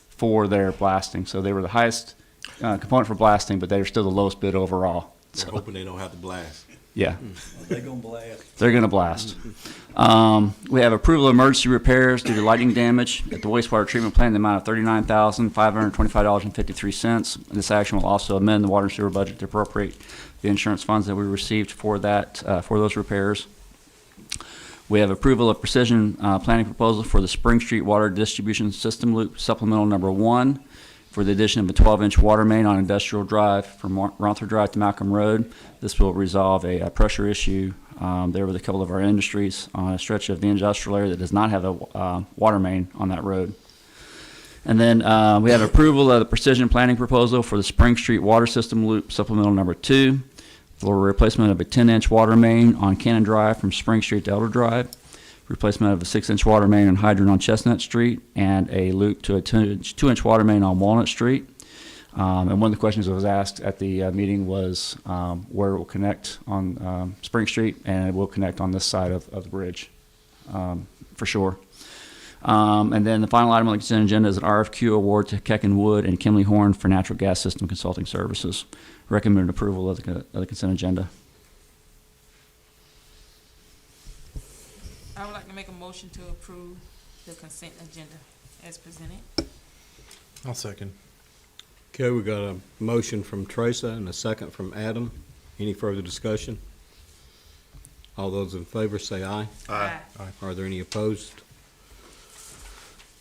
for their blasting. So they were the highest component for blasting, but they're still the lowest bid overall. We're hoping they don't have to blast. Yeah. They're gonna blast. They're going to blast. We have approval of emergency repairs due to lighting damage at the wastewater treatment plant in the amount of $39,525.53. This action will also amend the water and sewer budget to appropriate the insurance funds that we received for that, for those repairs. We have approval of precision planning proposal for the Spring Street Water Distribution System Loop Supplemental Number 1 for the addition of a 12-inch water main on Industrial Drive from Rother Drive to Malcolm Road. This will resolve a pressure issue there with a couple of our industries on a stretch of the industrial area that does not have a water main on that road. And then we have approval of the precision planning proposal for the Spring Street Water System Loop Supplemental Number 2 for replacement of a 10-inch water main on Cannon Drive from Spring Street to Elder Drive, replacement of a 6-inch water main and hydrant on Chestnut Street, and a loop to a 2-inch water main on Walnut Street. And one of the questions that was asked at the meeting was where it will connect on Spring Street, and it will connect on this side of the bridge, for sure. And then the final item on the consent agenda is an RFQ award to Keck and Wood and Kimley Horn for natural gas system consulting services. Recommended approval of the consent agenda. I would like to make a motion to approve the consent agenda as presented. I'll second. Okay, we got a motion from Teresa and a second from Adam. Any further discussion? All those in favor say aye. Aye. Are there any opposed?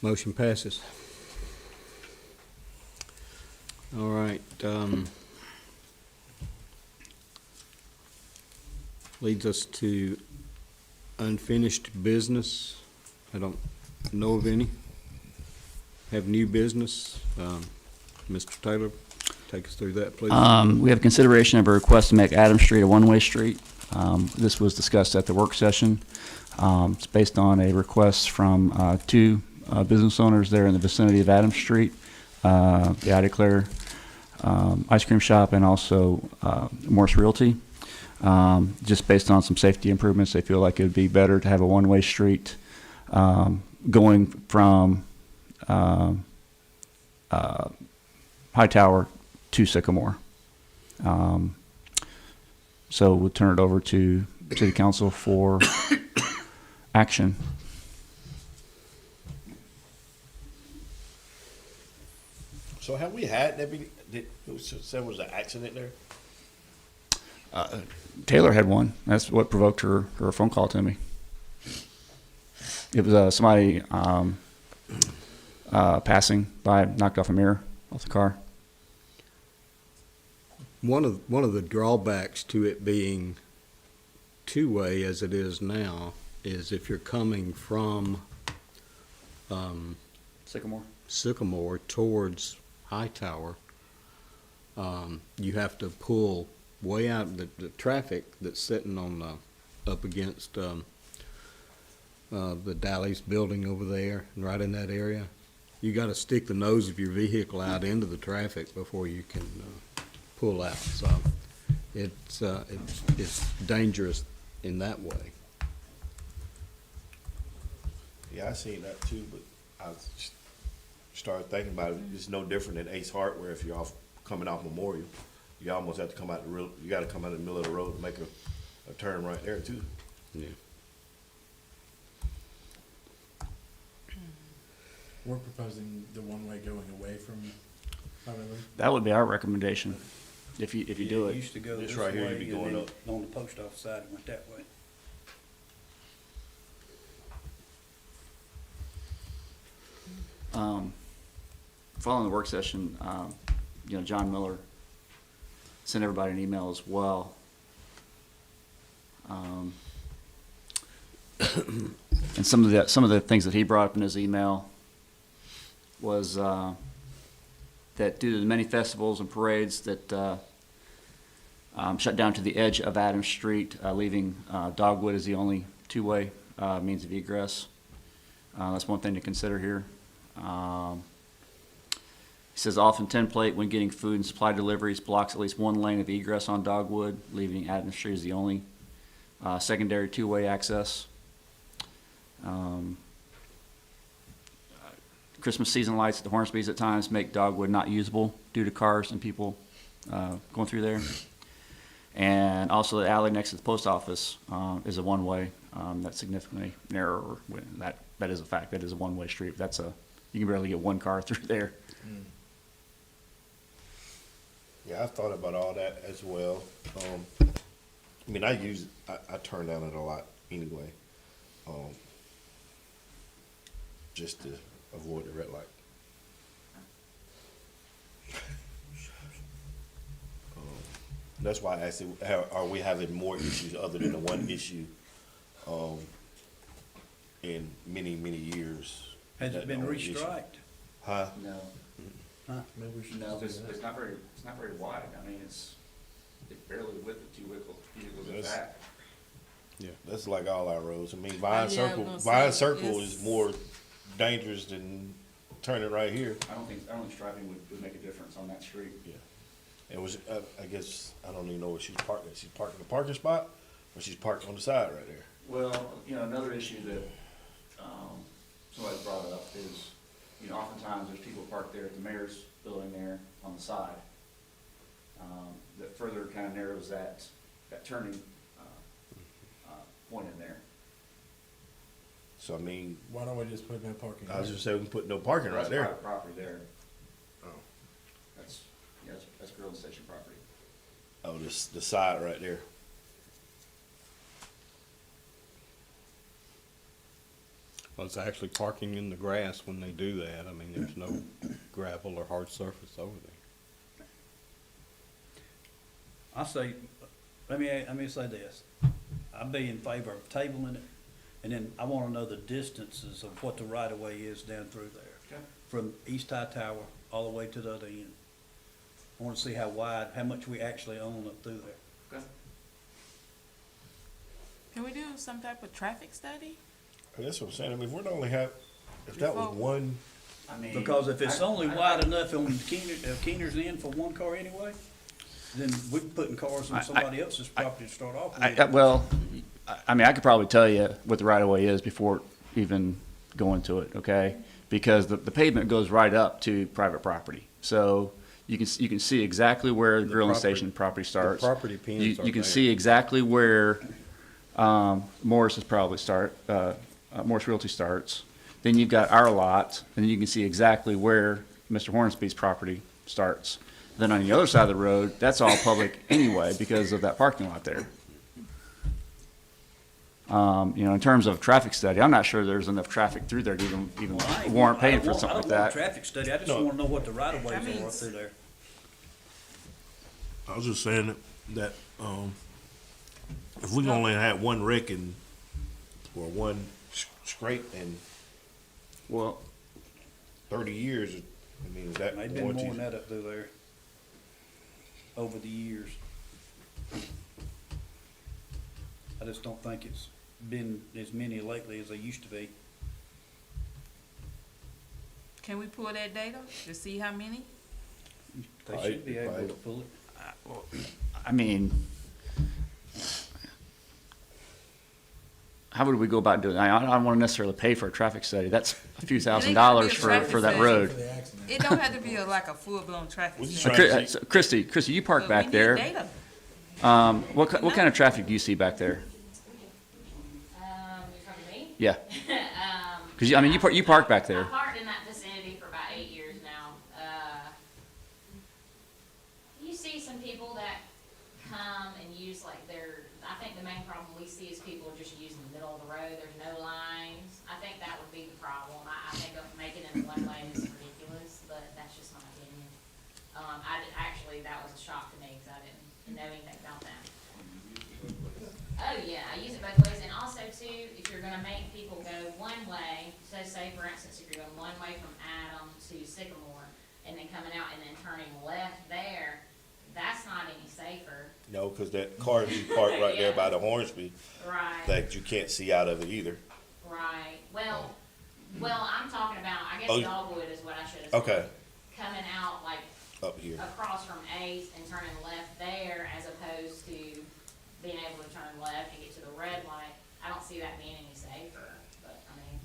Motion passes. All right. Leads us to unfinished business. I don't know of any. Have new business. Mr. Taylor, take us through that, please. We have consideration of a request to make Adams Street a one-way street. This was discussed at the work session. It's based on a request from two business owners there in the vicinity of Adams Street, the I Declare ice cream shop and also Morse Realty. Just based on some safety improvements, they feel like it would be better to have a one-way street going from Hightower to Sycamore. So we'll turn it over to City Council for action. So have we had that said was an accident there? Taylor had one. That's what provoked her phone call to me. It was somebody passing by, knocked off a mirror off the car. One of the drawbacks to it being two-way as it is now is if you're coming from Sycamore towards Hightower, you have to pull way out the traffic that's sitting on up against the Dally's building over there and right in that area. You got to stick the nose of your vehicle out into the traffic before you can pull out. So it's dangerous in that way. Yeah, I seen that too, but I started thinking about it. It's no different than Ace Hardware. If you're coming off Memorial, you almost have to come out you got to come out in the middle of the road and make a turn right there too. Yeah. We're proposing the one-way going away from Highway Loop. That would be our recommendation if you do It it. used to go This this right here, way, you'd be and going then up. on the post office side, it went that way. Following the work session, John Miller sent everybody an email as well. And some of the things that he brought up in his email was that due to the many festivals and parades that shut down to the edge of Adams Street, leaving Dogwood as the only two-way means of egress. That's one thing to consider here. He says often template when getting food and supply deliveries blocks at least one lane of egress on Dogwood, leaving Adams Street as the only secondary two-way access. Christmas season lights at the Hornsby's at times make Dogwood not usable due to cars and people going through there. And also the alley next to the post office is a one-way that's significantly narrower. That is a fact. That is a one-way street. You can barely get one car through there. Yeah, I've thought about all that as well. I mean, I turn down it a lot anyway, just to avoid the red light. That's why I asked, are we having more issues other than the one issue in many, many years? Has it been restriped? Huh? No. Huh? No, it's not very wide. I mean, it's barely width of two vehicles in fact. Yeah, that's like all our roads. I mean, Yeah, Vine Circle it's- is more dangerous than turning right here. I don't think striping would make a difference on that street. Yeah. It was, I guess, I don't even know where she's parked at. She's parked in the parking spot, or she's parked on the side right there. Well, another issue that somebody brought up is, oftentimes there's people parked there at the mayor's building there on the side. That further kind of narrows that turning point in there. So, I mean, Why don't we just put no parking? I was just saying we can put no parking right That's there. private property there. Oh. That's Grilling Station property. Oh, the side right there. Well, it's actually parking in the grass when they do that. I mean, there's no gravel or hard surface over there. I say, let me say this. I'd be in favor of tabling it, and then I wanna know the distances of what the right of way is down through there. Okay. From East High Tower all the way to the other end. I wanna see how much we actually own up through there. Okay. Can we do some type of traffic study? That's what I'm saying. I mean, if we're the only if that was one, Because if it's only wide enough on Keener's end for one car anyway, then we're putting cars on somebody else's property to start off with. I mean, I could probably tell you what the right-of-way is before even going to it, okay? Because the pavement goes right up to private property. So you can see exactly where the grilling station property starts. property pins You are can there. see exactly where Morris Morris Realty starts. Then you've got our lot, and you can see exactly where Mr. Hornsby's property starts. Then on the other side of the road, that's all public anyway because of that parking lot there. In terms of traffic study, I'm not sure there's enough traffic through there to even warrant paying for something like I don't want that. a traffic study, I just wanna know what the right of ways are through there. I was just saying that, if we only had one wreck or one scrape in Well, 30 years, I mean, is that They've been more warranty? than that up through there over the years. I just don't think it's been as many lately as they used to be. Can we pull that data to see how many? They should be able to pull it. I mean, how would we go about doing that? I don't want to necessarily pay for a traffic study. That's a few $1,000s for that road. It don't have to be like a full-blown traffic Was study. you So, Christy, you park But back we need there. data. What kind of traffic do you see back there? You're talking to me? Yeah, because you park back there. I parked in that vicinity for about 8 years now. You see some people that come and use like I think the main problem we see is people just using the middle of the road, there's no lines. I think that would be the problem. I think of making it one way is ridiculous, but that's just my opinion. Actually, that was a shock to me, because I didn't know anything about that. Oh, yeah, I use it both ways, and also too, if you're gonna make people go one way, so say for instance, if you're going one way from Adam to Sycamore, and then coming out and then turning left there, that's not any safer. No, because that car you parked right there by the Hornsby, Right, that you can't see out of it either. right. Well, I'm talking about, I guess Oh, Dogwood is what I should have said. Okay, Coming out like up here. across from Ace and turning left there as opposed to being able to turn left and get to the red light. I don't see that being any safer, but I mean,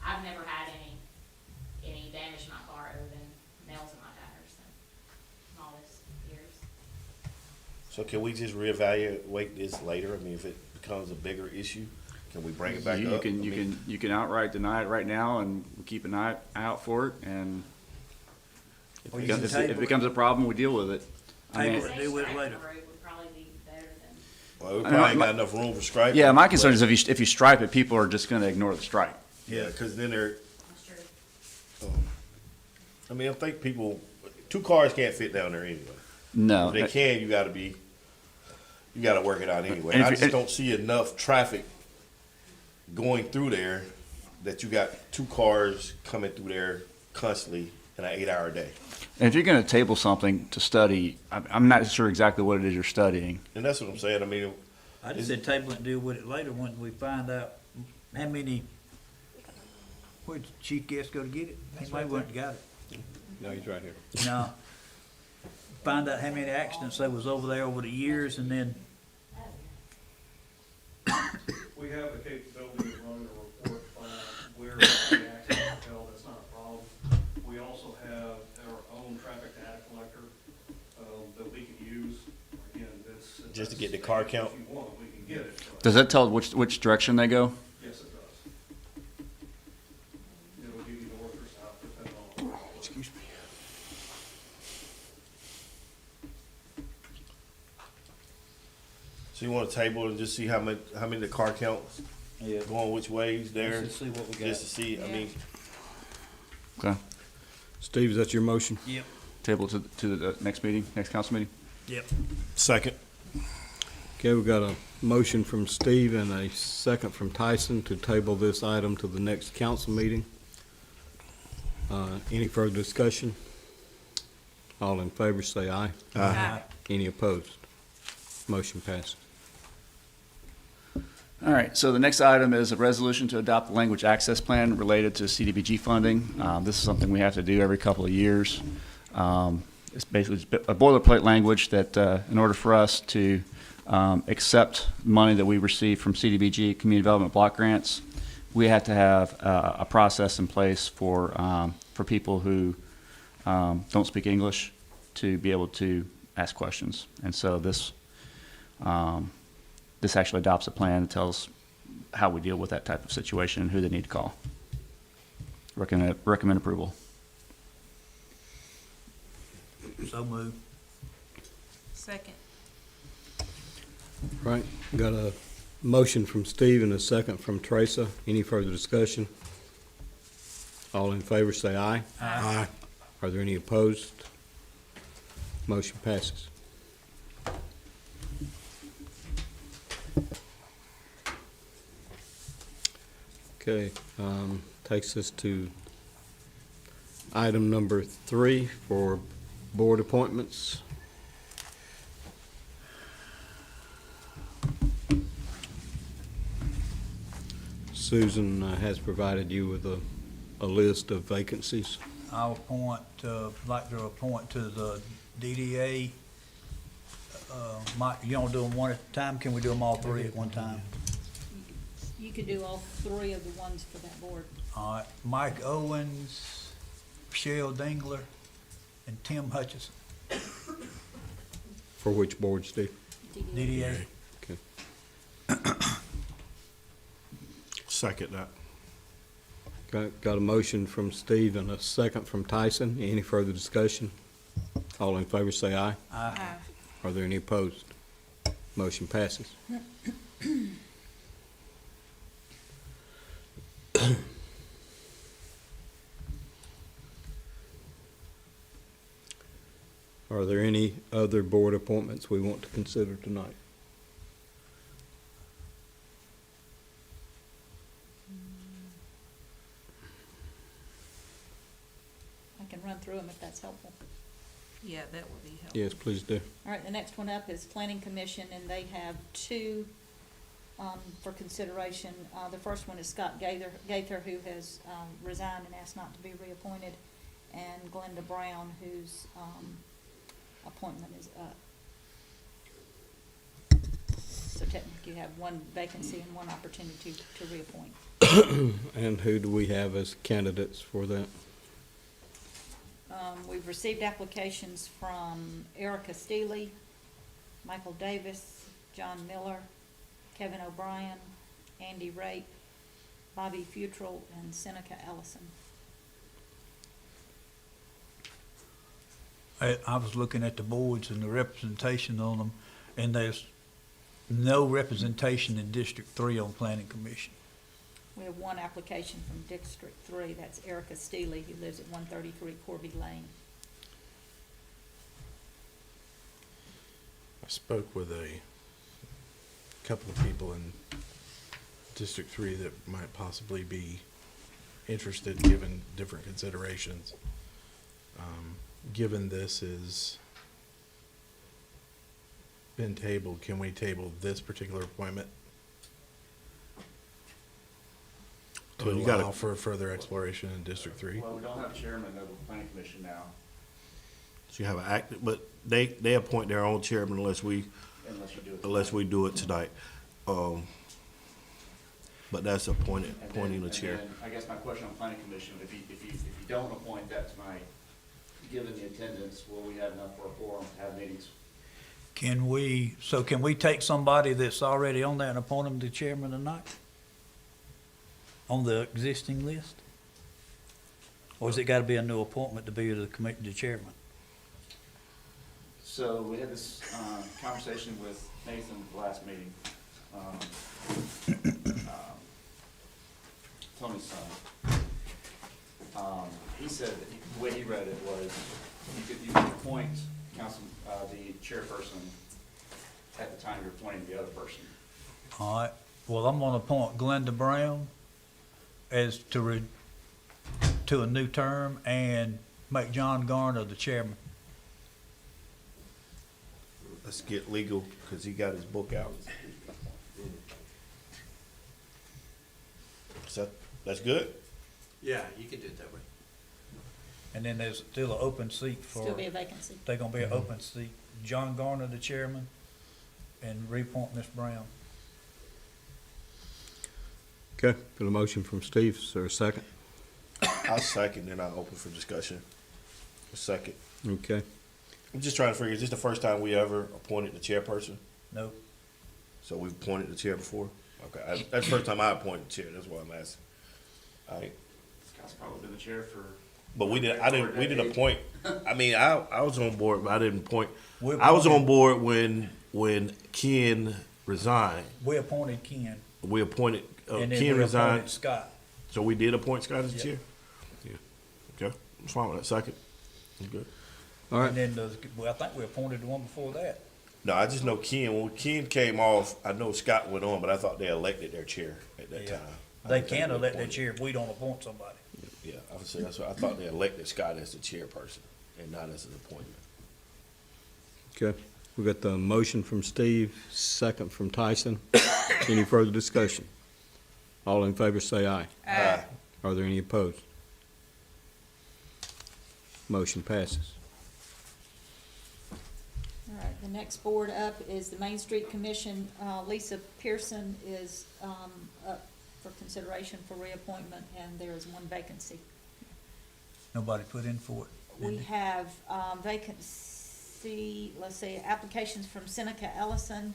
I've never had any damage to my car other than nails in my tires and all this years. So can we just reevaluate this later? I mean, if it becomes a bigger issue, can we bring it back You up? can outright deny it right now and keep an eye out for it, and Or you can if table it becomes a problem, we deal with it. I mean, Table it. Deal with it later. Road would probably be better than. Well, we probably ain't got enough room for striping. yeah, my concern is if you stripe it, people are just gonna ignore the stripe. Yeah, because then That's true. I mean, I think people, 2 cars can't fit down there anyway. No. If they can, you gotta work it out anyway. And I if you- just don't see enough traffic going through there that you got 2 cars coming through there constantly in an 8-hour day. And if you're gonna table something to study, I'm not sure exactly what it is you're studying. And that's what I'm saying. I mean, I just said table it and deal with it later when we find out how many, where'd the chief guest go to get it? He might went and got it. No, he's right here. No. Find out how many accidents there was over there over the years and then, We have the capability of running a report on where the accidents were held, that's not a problem. We also have our own traffic data collector, that we can use, again, that's. Just to get the car count? If you want, we can get it, but Does that tell which direction they go? yes, it does. It'll give you north or south, depending on. Excuse me. so you want to table and just see how many the car counts yeah, going which ways there? let's just see what we got. Just to see, I mean, Okay. Steve, is that your motion? Yep, Table to the next meeting, next council meeting? yep. second. Okay, we've got a motion from Steve and a second from Tyson to table this item to the next council meeting. Any further discussion? All in favor, say aye. Aye. Any opposed? Motion passes. All right, so the next item is a resolution to adopt the language access plan related to CDBG funding. This is something we have to do every couple of years. it's basically just a boilerplate language that in order for us to accept money that we receive from CDBG, Community Development Block Grants, we have to have a process in place for people who don't speak English to be able to ask questions. And so this actually adopts a plan that tells how we deal with that type of situation and who they need to call. Recommend approval. So moved. Second. Right, got a motion from Steve and a second from Teresa. Any further discussion? All in favor say aye. Aye. Are there any opposed? Motion passes. Okay, takes us to item number 3 for board appointments. Susan has provided you with a list of vacancies. I'll like to appoint to the DDA. Mike, you want to do them one at a time? Can we do them all three at one time? You could do all three of the ones for that board. All right, Mike Owens, Michelle Dingler, and Tim Hutchison, For which board, Steve? DDA. Okay. Second that. Got a motion from Steve and a second from Tyson. Any further discussion? All in favor say aye. Aye. Are there any opposed? Motion passes. Are there any other board appointments we want to consider tonight? I can run through them if that's helpful. Yeah, that would be helpful. Yes, please do. All right, the next one up is Planning Commission, and they have two for consideration. The first one is Scott Gaither, who has resigned and asked not to be reappointed, and Glenda Brown, whose appointment is up. So technically, you have one vacancy and one opportunity to reappoint. And who do we have as candidates for that? We've received applications from Erica Steely, Michael Davis, John Miller, Kevin O'Brien, Andy Rape, Bobby Futrell, and Seneca Ellison. I was looking at the boards and the representation on them, and there's no representation in District 3 on Planning Commission. We have one application from District 3, that's Erica Steely, who lives at 133 Corby Lane. I spoke with a couple of people in District 3 that might possibly be interested, given different considerations. Given this has been tabled, can we table this particular appointment to Well, you gotta- allow for further exploration in District 3? Well, we don't have a chairman of the planning commission now, So you have an active, but they appoint their own chairman unless we unless you do it. do it tonight. But that's appointing the chair. I guess my question on planning commission, if you don't appoint that tonight, given the attendance, will we have enough for a quorum to have meetings? Can we take somebody that's already on there and appoint them to chairman tonight? On the existing list? Or has it gotta be a new appointment to be the chairman? So we had this conversation with Nathan at the last meeting. Tony's son. He said that the way he read it was you could appoint the chairperson at the time you're appointing the other person. All right, well, I'm gonna appoint Glenda Brown as to a new term and make John Garner the chairman. Let's get legal, because he got his book out. So, that's good? Yeah, you can do it that way. And then there's still an open seat for. Still be a vacancy. They're gonna be an open seat. John Garner, the chairman, and reappoint Ms. Brown. Okay, got a motion from Steve, is there a second? I'll second, then I'll open for discussion. A second. Okay, I'm just trying to figure, is this the first time we ever appointed the chairperson? No, So we've appointed the chair before? Okay, that's the first time I appointed the chair, that's why I'm asking. All right, Scott's probably been the chair for. but we didn't appoint, I mean, I was on board, but I didn't appoint. We I was on appointed- board when Ken resigned. we appointed Ken, We appointed, and then Ken we resigned, appointed Scott. so we did appoint Scott as the Yep. chair? Yeah, okay, I'm fine with that, second. I'm good. all right. And then, well, I think we appointed the one before that. No, I just know Ken, when Ken came off, I know Scott went on, but I thought they elected their chair at that Yeah. time. I They didn't think can we elect their appointed. chair if we don't appoint somebody. Yeah, I would say that's what, I thought they elected Scott as the chairperson and not as an appointment. Okay, we got the motion from Steve, second from Tyson. Any further discussion? All in favor say aye. Aye. Are there any opposed? Motion passes. All right, the next board up is the Main Street Commission. Lisa Pearson is up for consideration for reappointment, and there is one vacancy. Nobody put in for it. We have vacancy, let's see, applications from Seneca Ellison,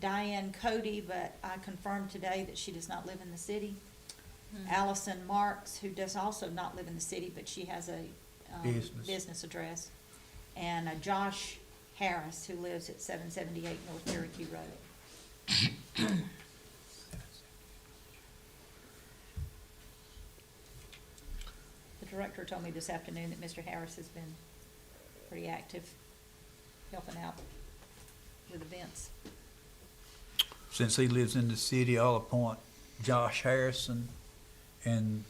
Diane Cody, but I confirmed today that she does not live in the city. Allison Marks, who does also not live in the city, but she has a business address. And Josh Harris, who lives at 778 North Cherokee Road. The director told me this afternoon that Mr. Harris has been pretty active, helping out with events. Since he lives in the city, I'll appoint Josh Harrison and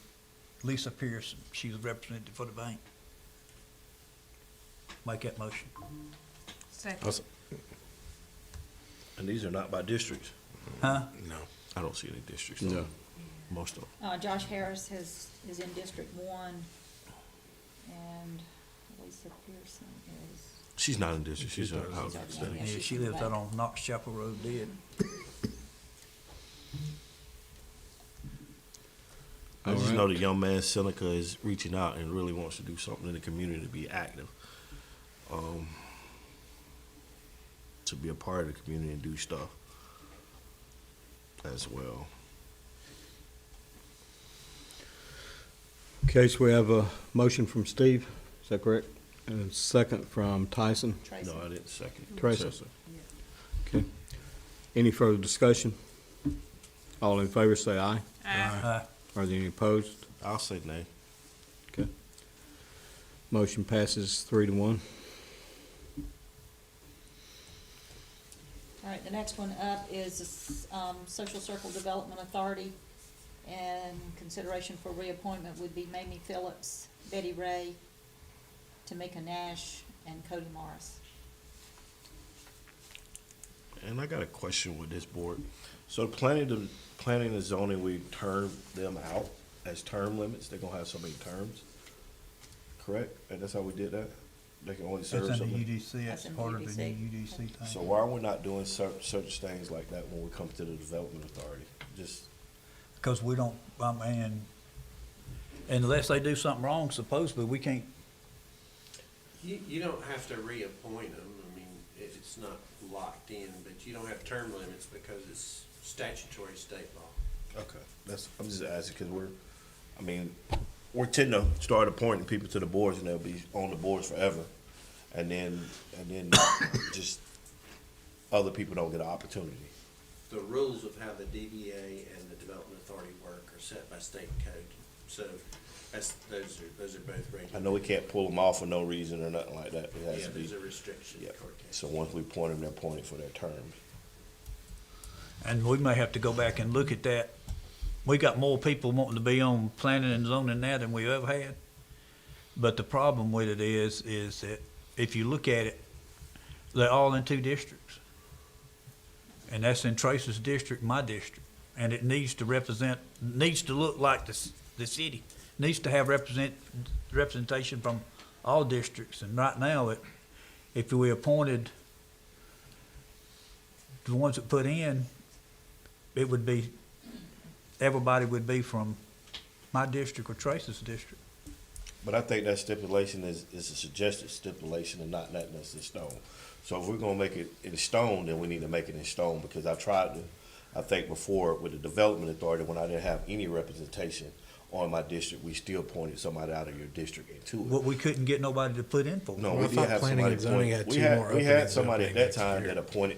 Lisa Pearson. She's a representative for the bank. Make that motion. Second. And these are not by districts? Huh? No, I don't see any districts. No. Most of them. Josh Harris is in District 1, and Lisa Pearson is, She's not in district, she's out of She's out, state. yeah. Yeah, she's she from the lives out bank. on Knox Chapel Road, dead. I just All right. know the young man Seneca is reaching out and really wants to do something in the community to be active. To be a part of the community and do stuff as well. Okay, so we have a motion from Steve, is that correct? And a second from Tyson. Tracy. No, I didn't second. Tracy. Tessa. Okay. Any further discussion? All in favor say aye. Aye. Are there any opposed? I'll say nay. Okay. Motion passes 3-1. All right, the next one up is the Social Circle Development Authority, and consideration for reappointment would be Mamie Phillips, Betty Ray, Tamika Nash, and Cody Morris. And I got a question with this board. So planning and zoning, we term them out as term limits. They're gonna have so many terms, correct? And that's how we did that? They can only serve That's in so the many. UDC, That's that's in the part of the UDC. new UDC thing. So why are we not doing such things like that when we come to the development authority? Just, Because we don't, I mean, unless they do something wrong, supposedly, we can't. You don't have to reappoint them, I mean, if it's not locked in, but you don't have term limits because it's statutory state law. okay, I'm just asking, cause we're tending to start appointing people to the boards and they'll be on the boards forever. And then just other people don't get an opportunity. The rules of how the DDA and the Development Authority work are set by state code, so those are both regulated. I know we can't pull them off for no reason or nothing like that. It has Yeah, to be. there's a restriction in Yeah. court case. So once we appoint them, they're appointed for their terms. And we may have to go back and look at that. We got more people wanting to be on planning and zoning now than we ever had. But the problem with it is that if you look at it, they're all in two districts. And that's in Trace's district, my district. And it needs to look like the city. needs to have representation from all districts, and right now, if we appointed the ones that put in, it would be, everybody would be from my district or Trace's district. But I think that stipulation is a suggested stipulation and not nothing that's in stone. So if we're gonna make it in stone, then we need to make it in stone, because I tried to, I think before with the Development Authority, when I didn't have any representation on my district, we still appointed somebody out of your district into it. But we couldn't get nobody to put in for it. No, Well, we I did thought have planning somebody and zoning appointed. had We two had, more we had openings somebody at opening that next time year. that appointed,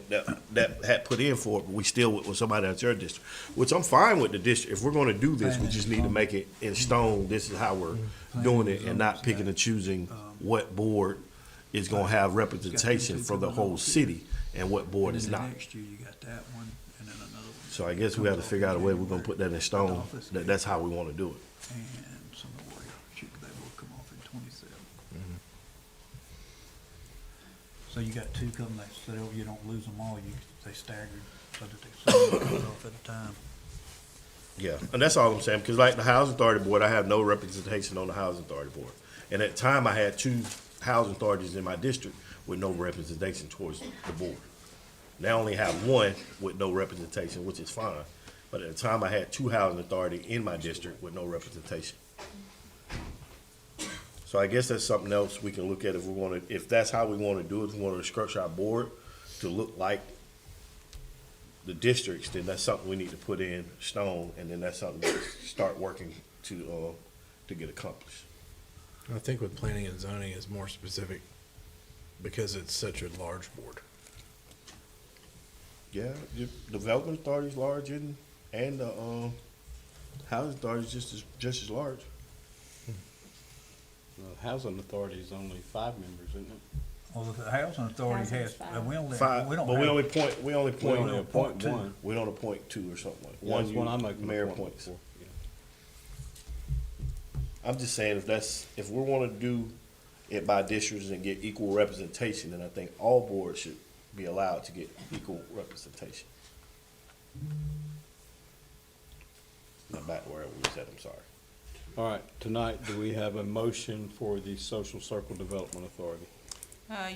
that had put in for it, but we still was somebody out your district, which I'm fine with the district. If we're gonna do this, we just need to make it in stone. This is how we're doing it, and not picking and choosing what board is gonna have representation for the whole city and what board is not. Next year, you got that one, and then another one. So I guess we have to figure out a way we're gonna put that in stone, that's how we wanna do it. And some of the they will come off in 27. So you got two coming that, so you don't lose them all, they staggered, so that they come off at a time. Yeah, and that's all I'm saying, because like the Housing Authority Board, I have no representation on the Housing Authority Board. And at the time, I had 2 housing authorities in my district with no representation towards the board. Now I only have 1 with no representation, which is fine. But at the time, I had 2 housing authority in my district with no representation. So I guess that's something else we can look at if we want to, if that's how we want to do it, if we want to structure our board to look like the districts, then that's something we need to put in stone, and then that's something to start working to get accomplished. I think with planning and zoning is more specific because it's such a large board. Yeah, the Development Authority is large, and the Housing Authority is just as large. The Housing Authority is only 5 members, isn't it? Well, the housing authority has, we only, 5, we don't but have. we only appoint We only appoint 2. one. We don't appoint 2 or something like that. Yeah, that's what I make an mayor appointment appoints. for, yeah. I'm just saying, if we want to do it by districts and get equal representation, then I think all boards should be allowed to get equal representation. Now back to where we was at, I'm sorry. All right, tonight, do we have a motion for the Social Circle Development Authority?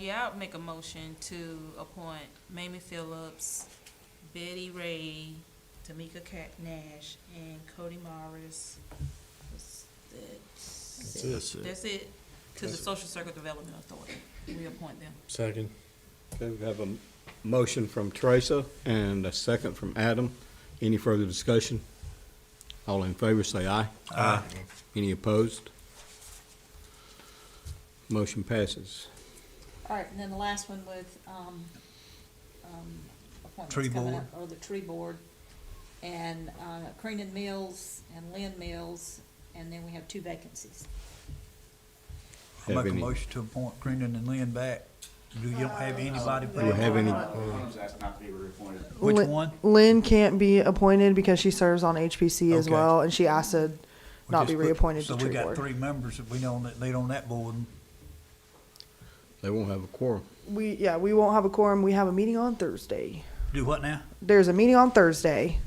Yeah, I'll make a motion to appoint Mamie Phillips, Betty Ray, Tamika Nash, and Cody Morris. That's it. To the Social Circle Development Authority. We appoint them. Second. Okay, we have a motion from Teresa and a second from Adam. Any further discussion? All in favor, say aye. Aye. Any opposed? Motion passes. All right, and then the last one with, Tree appointments coming board. up, or the tree board. And, Creenan Mills and Lynn Mills, and then we have 2 vacancies. I'll Have make a any- motion to appoint Crendon and Lynn back. Do you don't have anybody? Do we have any? One was asked not to be reappointed. Which Lin- one? Lynn can't be appointed because she serves on HPC as Okay. well, and she asked to We not just be put- reappointed to So we tree got board. 3 members that we don't, that lead on that board. They won't have a quorum. We won't have a quorum. We have a meeting on Thursday. Do what now? There's a meeting on Thursday.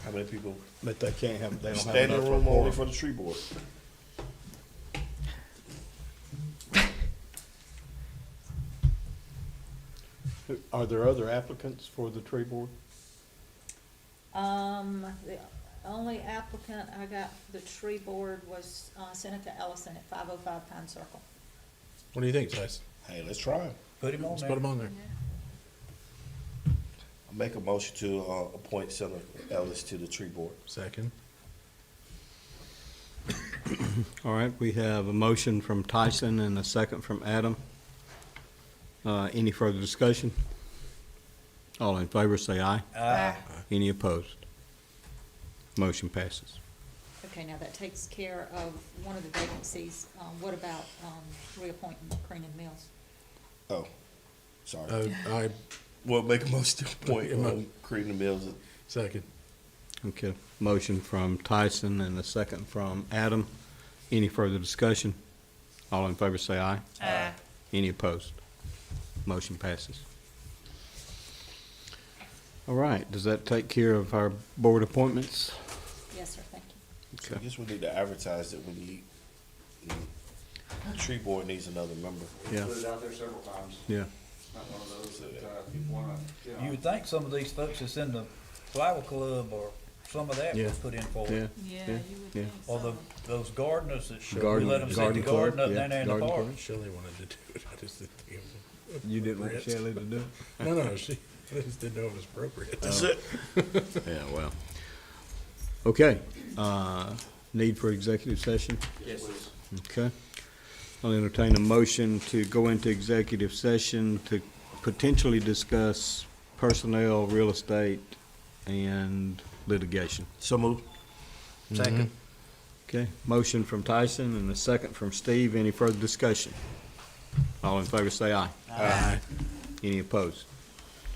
How many people? But they can't have, they don't have Standing enough for a room only quorum. for the tree board. Are there other applicants for the tree board? The only applicant I got for the tree board was, Seneca Ellison at 505 Pine Circle. What do you think, Tyson? Hey, let's try it. Put him on Let's there. put them on there. I make a motion to appoint Senator Ellis to the tree board. Second. All right, we have a motion from Tyson and a second from Adam. Any further discussion? All in favor, say aye. Aye. Any opposed? Motion passes. Okay, now that takes care of one of the vacancies. What about, reappointing Creenan Mills? Oh, sorry. I Well, make a motion to appoint Yeah, Creedon Mills. second. Okay, motion from Tyson and a second from Adam. Any further discussion? All in favor, say aye. Aye. Any opposed? Motion passes. All right, does that take care of our board appointments? Yes, sir, thank So I guess we need to advertise that we need, tree board needs another member. Yeah. Put it out there several times. Yeah. It's not one of those that, people wanna, You would think some of these folks that's in the flower club or some of that Yeah. was put in for it. Yeah. Yeah, Yeah. you would Yeah. think Or so. those gardeners that, we Garden- let them set the garden club, garden up yeah, down there in the garden park. club. Shelley wanted to do it, I just didn't think it was. You didn't want Shelley to do it? No, she, I just didn't know it was appropriate. That's it. Yeah, well. Okay, need for executive session? Yes. Okay. I'll entertain a motion to go into executive session to potentially discuss personnel, real estate, and litigation. So move. Second. Okay, motion from Tyson and a second from Steve. Any further discussion? All in favor say aye. Aye. Any opposed?